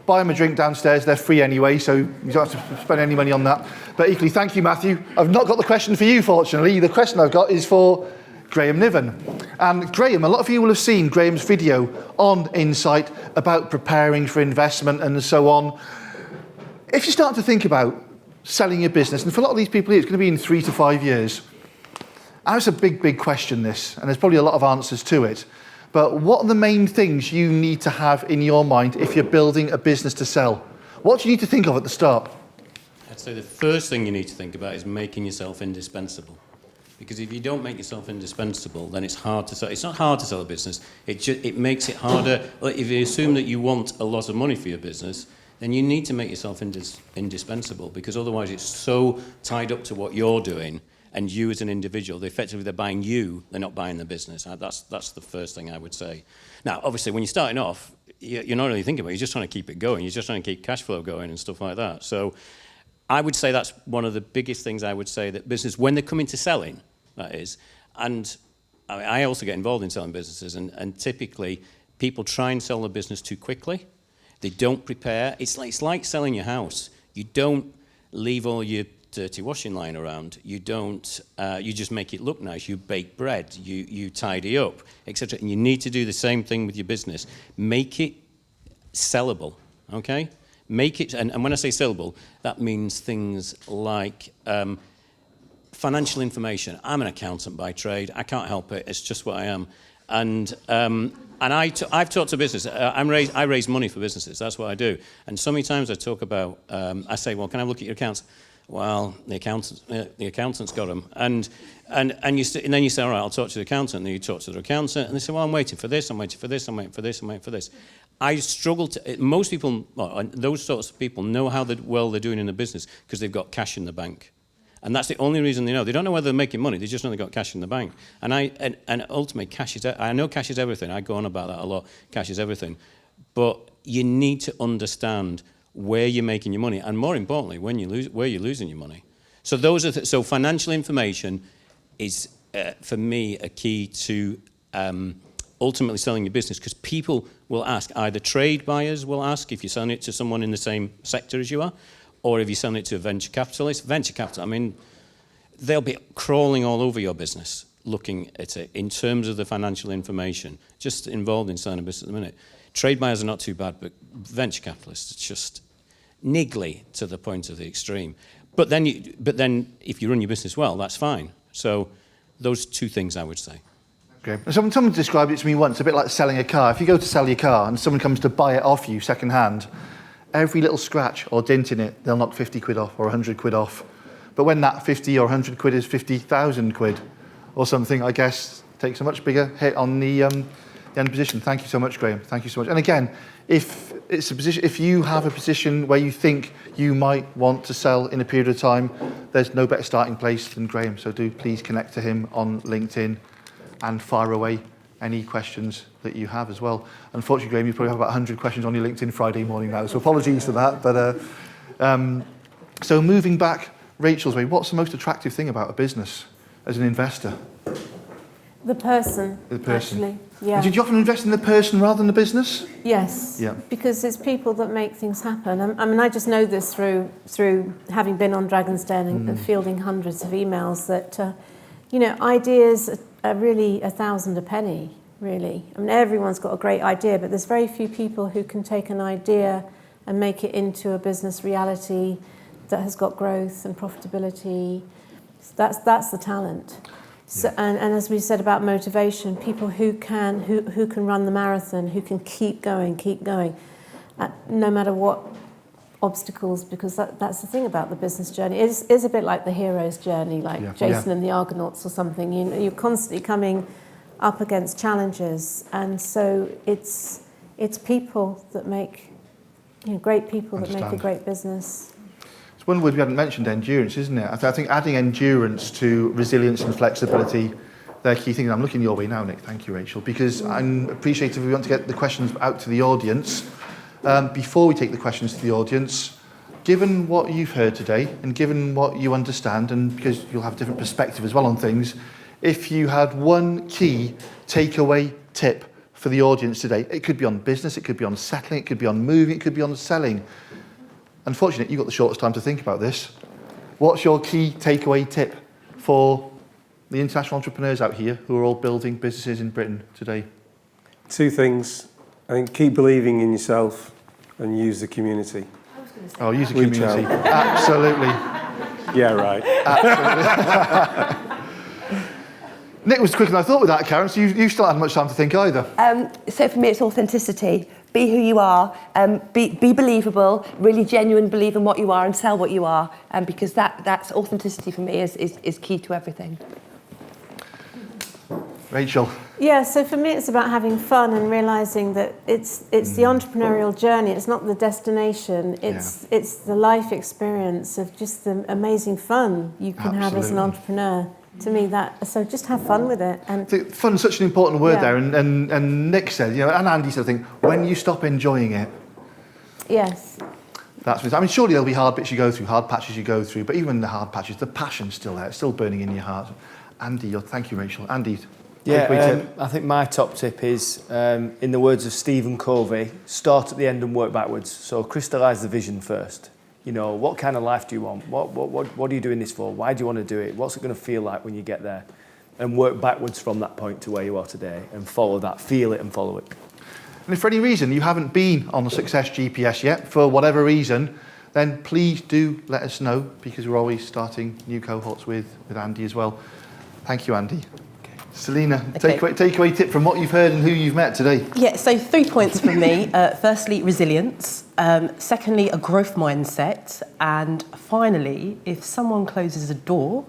S1: Buy them a drink downstairs. They're free anyway, so you don't have to spend any money on that. But equally, thank you, Matthew. I've not got the question for you, fortunately. The question I've got is for Graham Niven. And Graham, a lot of you will have seen Graham's video on Insight about preparing for investment and so on. If you start to think about selling your business, and for a lot of these people here, it's going to be in 3 to 5 years. And it's a big, big question, this, and there's probably a lot of answers to it. But what are the main things you need to have in your mind if you're building a business to sell? What do you need to think of at the start?
S11: I'd say the first thing you need to think about is making yourself indispensable. Because if you don't make yourself indispensable, then it's hard to sell. It's not hard to sell a business. It makes it harder. If you assume that you want a lot of money for your business, then you need to make yourself indispensable, because otherwise it's so tied up to what you're doing. And you as an individual, they're buying you, they're not buying the business. That's the first thing I would say. Now, obviously, when you're starting off, you're not really thinking about it. You're just trying to keep it going. You're just trying to keep cash flow going and stuff like that. So I would say that's one of the biggest things I would say that business, when they come into selling, that is. And I also get involved in selling businesses, and typically people try and sell the business too quickly. They don't prepare. It's like selling your house. You don't leave all your dirty washing lying around. You don't. You just make it look nice. You bake bread. You tidy up, etc. And you need to do the same thing with your business. Make it sellable. Okay. Make it. And when I say sellable, that means things like financial information. I'm an accountant by trade. I can't help it. It's just what I am. And I've talked to business. I raise money for businesses. That's what I do. And so many times I talk about. I say, well, can I look at your accounts? Well, the accountant's got them. And then you say, all right, I'll talk to the accountant. And then you talk to the accountant. And they say, well, I'm waiting for this, I'm waiting for this, I'm waiting for this, I'm waiting for this. I struggle to... Most people, those sorts of people know how well they're doing in the business because they've got cash in the bank. And that's the only reason they know. They don't know whether they're making money. They just know they've got cash in the bank. And ultimately, cash is... I know cash is everything. I go on about that a lot. Cash is everything. But you need to understand where you're making your money, and more importantly, where you're losing your money. So so financial information is, for me, a key to ultimately selling your business, because people will ask, either trade buyers will ask if you're selling it to someone in the same sector as you are, or if you're selling it to a venture capitalist. Venture capital, I mean, they'll be crawling all over your business looking at it in terms of the financial information, just involved in selling a business at the minute. Trade buyers are not too bad, but venture capitalists, it's just niggly to the point of the extreme. But then if you run your business well, that's fine. So those two things I would say.
S1: Okay. Someone described it to me once, a bit like selling a car. If you go to sell your car and someone comes to buy it off you second hand, every little scratch or dent in it, they'll knock 50 quid off or 100 quid off. But when that 50 or 100 quid is 50,000 quid or something, I guess takes a much bigger hit on the end position. Thank you so much, Graham. Thank you so much. And again, if you have a position where you think you might want to sell in a period of time, there's no better starting place than Graham. So do please connect to him on LinkedIn and fire away any questions that you have as well. Unfortunately, Graham, you probably have about 100 questions on your LinkedIn Friday morning now, so apologies for that. But so moving back Rachel's way, what's the most attractive thing about a business as an investor?
S4: The person.
S1: The person.
S4: Actually, yeah.
S1: Did you often invest in the person rather than the business?
S4: Yes.
S1: Yeah.
S4: Because it's people that make things happen. I mean, I just know this through having been on Dragon's Den and fielding hundreds of emails that, ideas are really 1,000 a penny, really. I mean, everyone's got a great idea, but there's very few people who can take an idea and make it into a business reality that has got growth and profitability. That's the talent. So, and as we said about motivation, people who can run the marathon, who can keep going, no matter what obstacles, because that's the thing about the business journey. It is a bit like the hero's journey, like Jason and the Argonauts or something. You're constantly coming up against challenges, and so it's people that make, great people that make a great business.
S1: One word we haven't mentioned, endurance, isn't it? I think adding endurance to resilience and flexibility, they're key things. I'm looking your way now, Nick. Thank you, Rachel, because I'm appreciative we want to get the questions out to the audience. Before we take the questions to the audience, given what you've heard today and given what you understand, and because you'll have a different perspective as well on things, if you had one key takeaway tip for the audience today, it could be on business, it could be on settling, it could be on moving, it could be on selling. Unfortunately, you've got the shortest time to think about this. What's your key takeaway tip for the international entrepreneurs out here who are all building businesses in Britain today?
S2: Two things. I think keep believing in yourself and use the community.
S1: Oh, use the community. Absolutely.
S2: Yeah, right.
S1: Absolutely. Nick was quicker than I thought with that, Karen, so you still haven't much time to think either.
S3: So for me, it's authenticity. Be who you are, be believable, really genuine, believe in what you are and sell what you are, because that's authenticity for me is key to everything.
S1: Rachel.
S4: Yeah, so for me it's about having fun and realising that it's the entrepreneurial journey, it's not the destination, it's the life experience of just the amazing fun you can have as an entrepreneur. To me, so just have fun with it. And
S1: fun's such an important word there, and Nick said, and Andy said, I think, when you stop enjoying it.
S4: Yes.
S1: That's what I mean, surely there'll be hard bits you go through, hard patches you go through, but even the hard patches, the passion's still there, it's still burning in your heart. Andy, thank you, Rachel. Andy,
S5: I think my top tip is, in the words of Stephen Covey, start at the end and work backwards. So crystallise the vision first. What kind of life do you want? What are you doing this for? Why do you want to do it? What's it going to feel like when you get there? And work backwards from that point to where you are today and follow that, feel it and follow it.
S1: And if for any reason you haven't been on the Success GPS yet, for whatever reason, then please do let us know, because we're always starting new cohorts with Andy as well. Thank you, Andy. Selena,
S6: Okay.
S1: takeaway tip from what you've heard and who you've met today.
S6: Yeah, so 3 points from me. Firstly, resilience. Secondly, a growth mindset. And finally, if someone closes a door,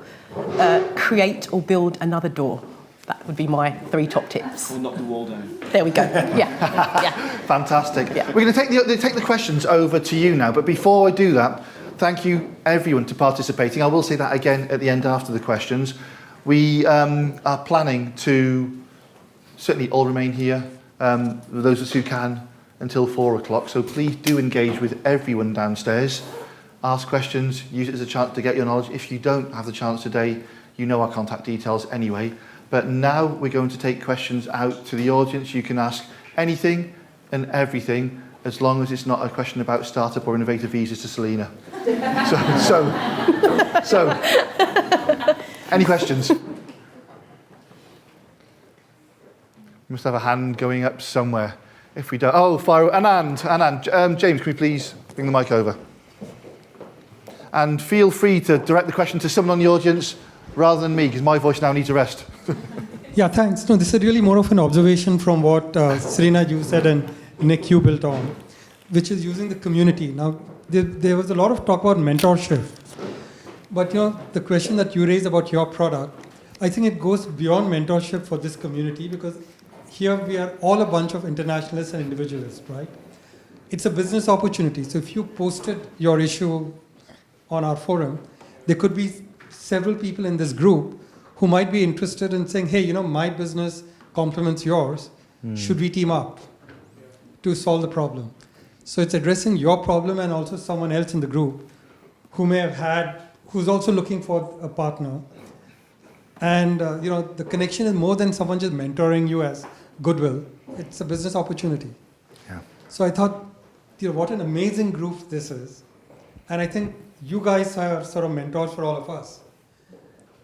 S6: create or build another door. That would be my 3 top tips.
S8: We'll knock the wall down.
S6: There we go. Yeah.
S1: Fantastic.
S6: Yeah.
S1: We're going to take the questions over to you now, but before I do that, thank you everyone to participating. I will say that again at the end after the questions. We are planning to certainly all remain here, those of us who can, until 4 o'clock. So please do engage with everyone downstairs. Ask questions, use it as a chance to get your knowledge. If you don't have the chance today, you know our contact details anyway. But now we're going to take questions out to the audience. You can ask anything and everything, as long as it's not a question about startup or innovative visas to Selena. So any questions? You must have a hand going up somewhere. If we don't, fire, Anand, James, can we please bring the mic over? And feel free to direct the question to someone on the audience rather than me, because my voice now needs a rest.
S12: Yeah, thanks. No, this is really more of an observation from what Serena, you said, and Nick, you built on, which is using the community. Now, there was a lot of talk about mentorship, but the question that you raised about your product, I think it goes beyond mentorship for this community, because here we are all a bunch of internationalists and individualists, right? It's a business opportunity. So if you posted your issue on our forum, there could be several people in this group who might be interested in saying, hey, my business complements yours. Should we team up to solve the problem? So it's addressing your problem and also someone else in the group who may have who's also looking for a partner. And, the connection is more than someone just mentoring you as goodwill. It's a business opportunity.
S1: Yeah.
S12: So I thought, what an amazing group this is. And I think you guys are sort of mentors for all of us.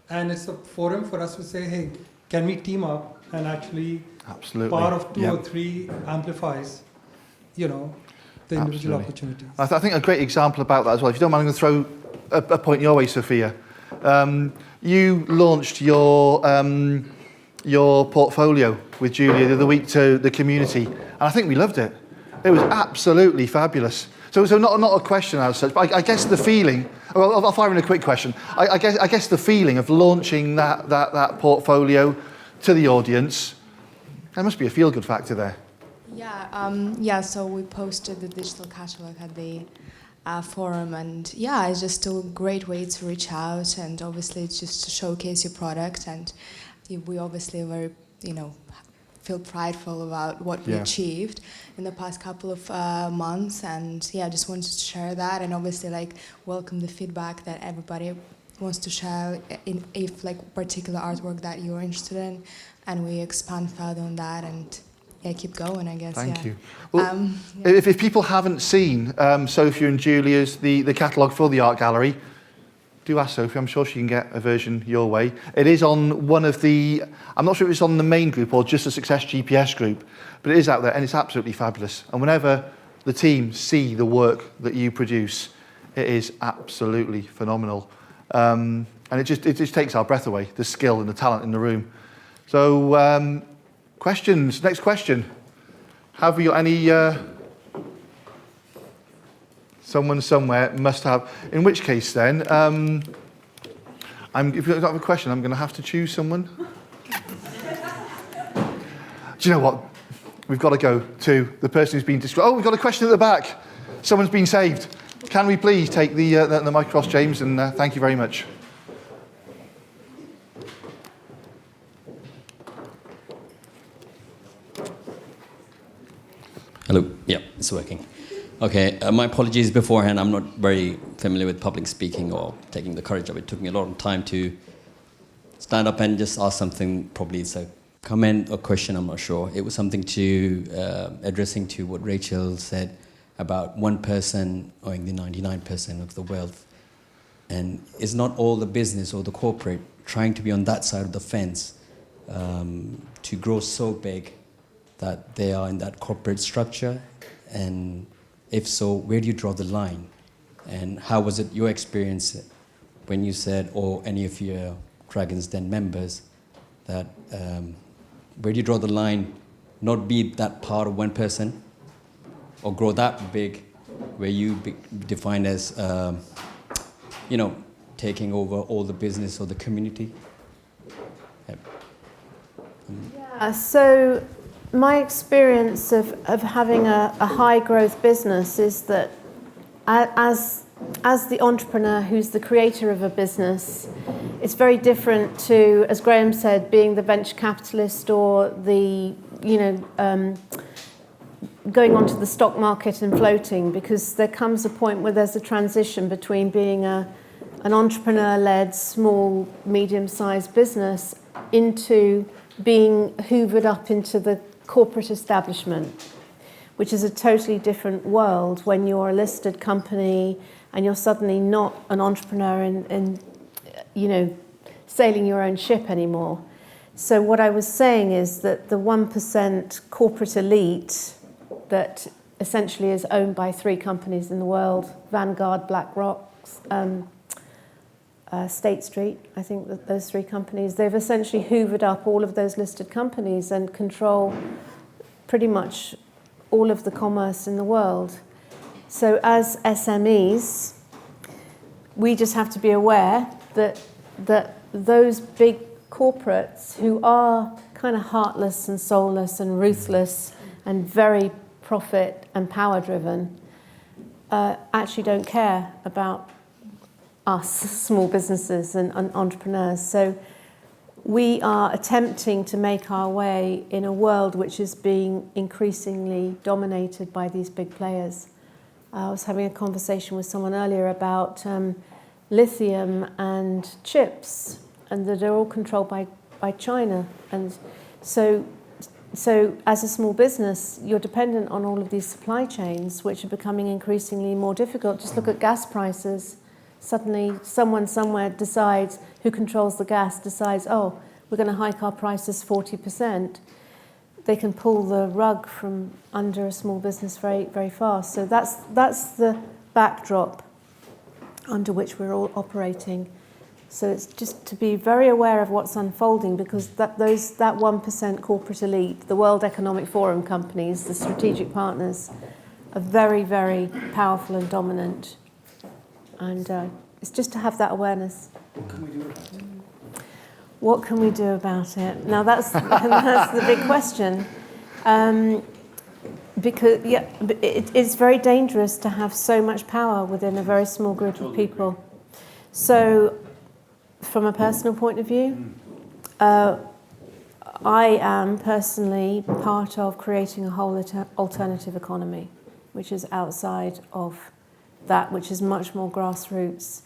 S12: And it's a forum for us to say, hey, can we team up and actually part of 2 or 3 amplifies, the individual opportunities.
S1: I think a great example about that as well, if you don't mind, I'm going to throw a point your way, Sophia. You launched your portfolio with Julia the other week to the community, and I think we loved it. It was absolutely fabulous. So not a question as such, but I guess the feeling. Well, I'll fire in a quick question. I guess the feeling of launching that portfolio to the audience, there must be a feel-good factor there.
S13: Yeah. So we posted the digital catalog at the forum, and it's just a great way to reach out, and obviously it's just to showcase your product, and we obviously are very, feel prideful about what we achieved in the past couple of months, and just wanted to share that, and obviously welcome the feedback that everybody wants to share if particular artwork that you're interested in, and we expand further on that, and keep going, I guess.
S1: Thank you. Well, if people haven't seen Sophia and Julia's the catalogue for the art gallery, do ask Sophie. I'm sure she can get a version your way. It is on one of the, I'm not sure if it's on the main group or just the Success GPS group, but it is out there and it's absolutely fabulous. And whenever the team see the work that you produce, it is absolutely phenomenal. And it just takes our breath away, the skill and the talent in the room. So, questions. Next question. Have we got any... Someone somewhere must have. In which case, then, if you don't have a question, I'm going to have to choose someone. Do you know what? We've got to go to the person who's been described. Oh, we've got a question at the back. Someone's been saved. Can we please take the mic across, James? And thank you very much.
S14: Hello. Yeah, it's working. Okay, my apologies beforehand. I'm not very familiar with public speaking or taking the courage of it. It took me a lot of time to stand up and just ask something. Probably it's a comment or question, I'm not sure. It was something to addressing to what Rachel said about one person owning the 99% of the wealth. And it's not all the business or the corporate trying to be on that side of the fence to grow so big that they are in that corporate structure. And if so, where do you draw the line? And how was it your experience when you said, or any of your Dragon's Den members, that where do you draw the line? Not be that part of one person, or grow that big, where you define as, taking over all the business or the community.
S4: Yeah, so my experience of having a high growth business is that as the entrepreneur who's the creator of a business, it's very different to, as Graham said, being the venture capitalist or the, going onto the stock market and floating, because there comes a point where there's a transition between being an entrepreneur-led, small, medium-sized business into being hoovered up into the corporate establishment, which is a totally different world when you're a listed company and you're suddenly not an entrepreneur and sailing your own ship anymore. So what I was saying is that the 1% corporate elite that essentially is owned by 3 companies in the world, Vanguard, BlackRock, State Street, I think that those 3 companies, they've essentially hoovered up all of those listed companies and control pretty much all of the commerce in the world. So as SMEs, we just have to be aware that those big corporates who are kind of heartless and soulless and ruthless and very profit and power driven actually don't care about us small businesses and entrepreneurs. So we are attempting to make our way in a world which is being increasingly dominated by these big players. I was having a conversation with someone earlier about lithium and chips, and that they're all controlled by China. And so as a small business, you're dependent on all of these supply chains, which are becoming increasingly more difficult. Just look at gas prices. Suddenly, someone somewhere decides, who controls the gas, decides, oh, we're going to hike our prices 40%. They can pull the rug from under a small business very, very fast. So that's the backdrop under which we're all operating. So it's just to be very aware of what's unfolding, because that 1% corporate elite, the World Economic Forum companies, the strategic partners, are very, very powerful and dominant. And it's just to have that awareness.
S1: What can we do about it?
S4: What can we do about it? Now that's the big question. Because it's very dangerous to have so much power within a very small group of people. So from a personal point of view, I am personally part of creating a whole alternative economy, which is outside of that, which is much more grassroots,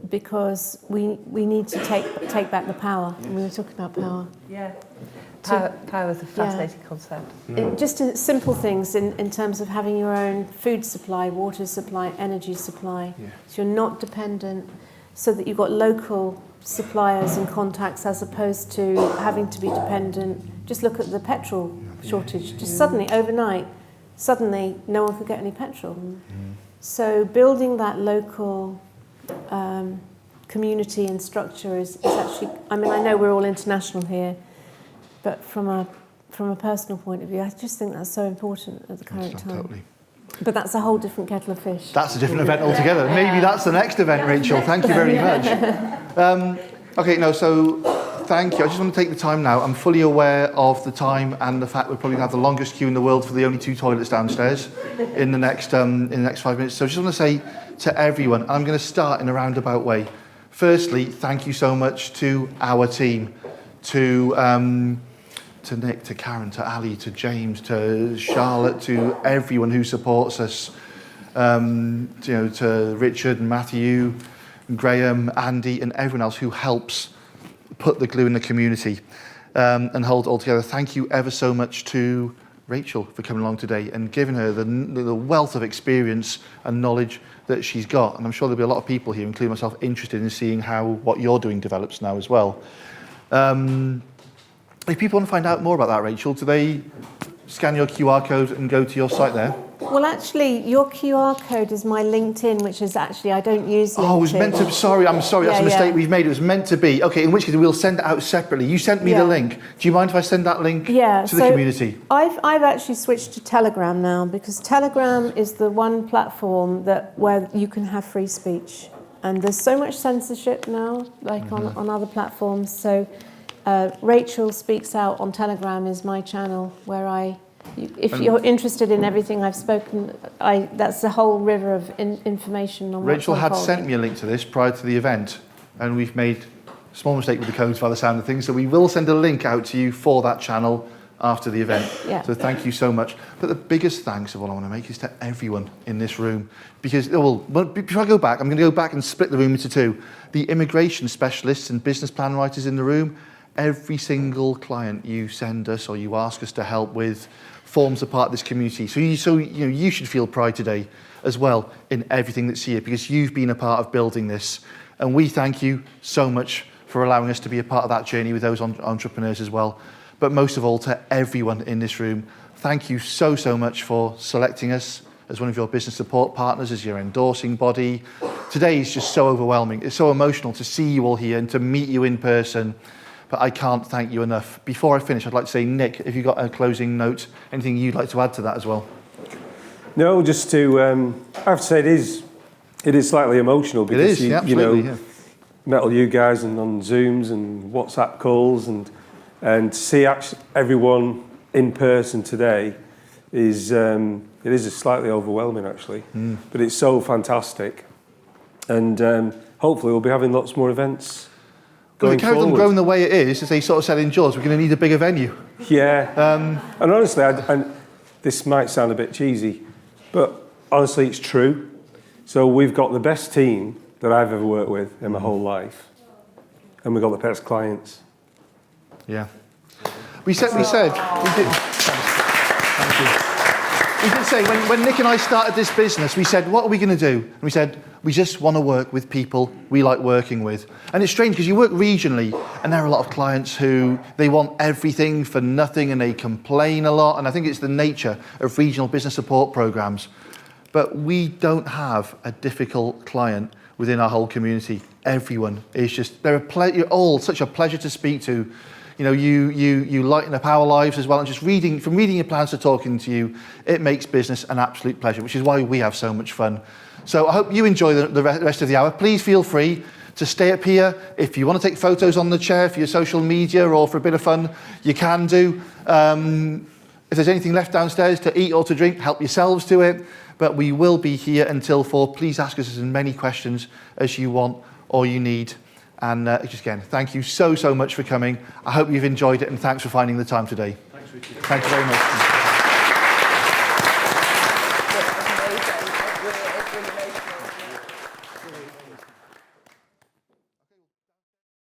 S4: because we need to take back the power. And we were talking about power.
S3: Yeah. Power is a fascinating concept.
S4: Just simple things in terms of having your own food supply, water supply, energy supply. Yeah. So you're not dependent, so that you've got local suppliers and contacts as opposed to having to be dependent. Just look at the petrol shortage. Just suddenly, overnight, no one could get any petrol. So building that local community and structure is actually, I know we're all international here, but from a personal point of view, I just think that's so important at the current time. Totally. But that's a whole different kettle of fish.
S1: That's a different event altogether. Maybe that's the next event, Rachel. Thank you very much. So thank you. I just want to take the time now. I'm fully aware of the time and the fact we're probably going to have the longest queue in the world for the only 2 toilets downstairs in the next 5 minutes. So I just want to say to everyone, and I'm going to start in a roundabout way. Firstly, thank you so much to our team, to Nick, to Karen, to Ali, to James, to Charlotte, to everyone who supports us, to Richard and Matthew, and Graham, Andy, and everyone else who helps put the glue in the community and hold it all together. Thank you ever so much to Rachel for coming along today and giving her the wealth of experience and knowledge that she's got. And I'm sure there'll be a lot of people here, including myself, interested in seeing how what you're doing develops now as well. If people want to find out more about that, Rachel, do they scan your QR code and go to your site there?
S4: Well, actually, your QR code is my LinkedIn, which is actually, I don't use LinkedIn.
S1: Oh, it was meant to, sorry, I'm sorry, that's a mistake we've made. It was meant to be. Okay, in which case we'll send it out separately. You sent me the link. Do you mind if I send that link to the community?
S4: I've actually switched to Telegram now, because Telegram is the one platform where you can have free speech. And there's so much censorship now, like on other platforms. So Rachel Speaks Out on Telegram is my channel where if you're interested in everything I've spoken, that's the whole river of information on
S1: Rachel had sent me a link to this prior to the event, and we've made a small mistake with the codes by the sound of things, so we will send a link out to you for that channel after the event. So thank you so much. But the biggest thanks of all I want to make is to everyone in this room, because, before I go back, I'm going to go back and split the room into two. The immigration specialists and business plan writers in the room, every single client you send us or you ask us to help with forms a part of this community. So you should feel pride today as well in everything that's here, because you've been a part of building this. And we thank you so much for allowing us to be a part of that journey with those entrepreneurs as well. But most of all, to everyone in this room, thank you so much for selecting us as one of your business support partners, as your endorsing body. Today is just so overwhelming. It's so emotional to see you all here and to meet you in person. But I can't thank you enough. Before I finish, I'd like to say, Nick, if you've got a closing note, anything you'd like to add to that as well?
S2: No, just to, I have to say it is slightly emotional, because met all you guys and on Zooms and WhatsApp calls, and to see everyone in person today is it is slightly overwhelming actually, but it's so fantastic, and hopefully we'll be having lots more events.
S1: Well, if it carries on growing the way it is, as they sort of said in Jaws, we're going to need a bigger venue.
S2: Yeah, and honestly, and this might sound a bit cheesy, but honestly, it's true. So we've got the best team that I've ever worked with in my whole life, and we've got the best clients.
S1: Yeah. We did say, when Nick and I started this business, we said, what are we going to do? And we said, we just want to work with people we like working with. And it's strange, because you work regionally, and there are a lot of clients who, they want everything for nothing, and they complain a lot. And I think it's the nature of regional business support programs. But we don't have a difficult client within our whole community. Everyone is just, you're all such a pleasure to speak to. You know, you lighten up our lives as well, and just reading your plans to talking to you, it makes business an absolute pleasure, which is why we have so much fun. So I hope you enjoy the rest of the hour. Please feel free to stay up here. If you want to take photos on the chair for your social media or for a bit of fun, you can do. If there's anything left downstairs to eat or to drink, help yourselves to it. But we will be here until 4. Please ask us as many questions as you want or you need. And just again, thank you so much for coming. I hope you've enjoyed it, and thanks for finding the time today.
S8: Thanks, Richard.
S1: Thank you very much.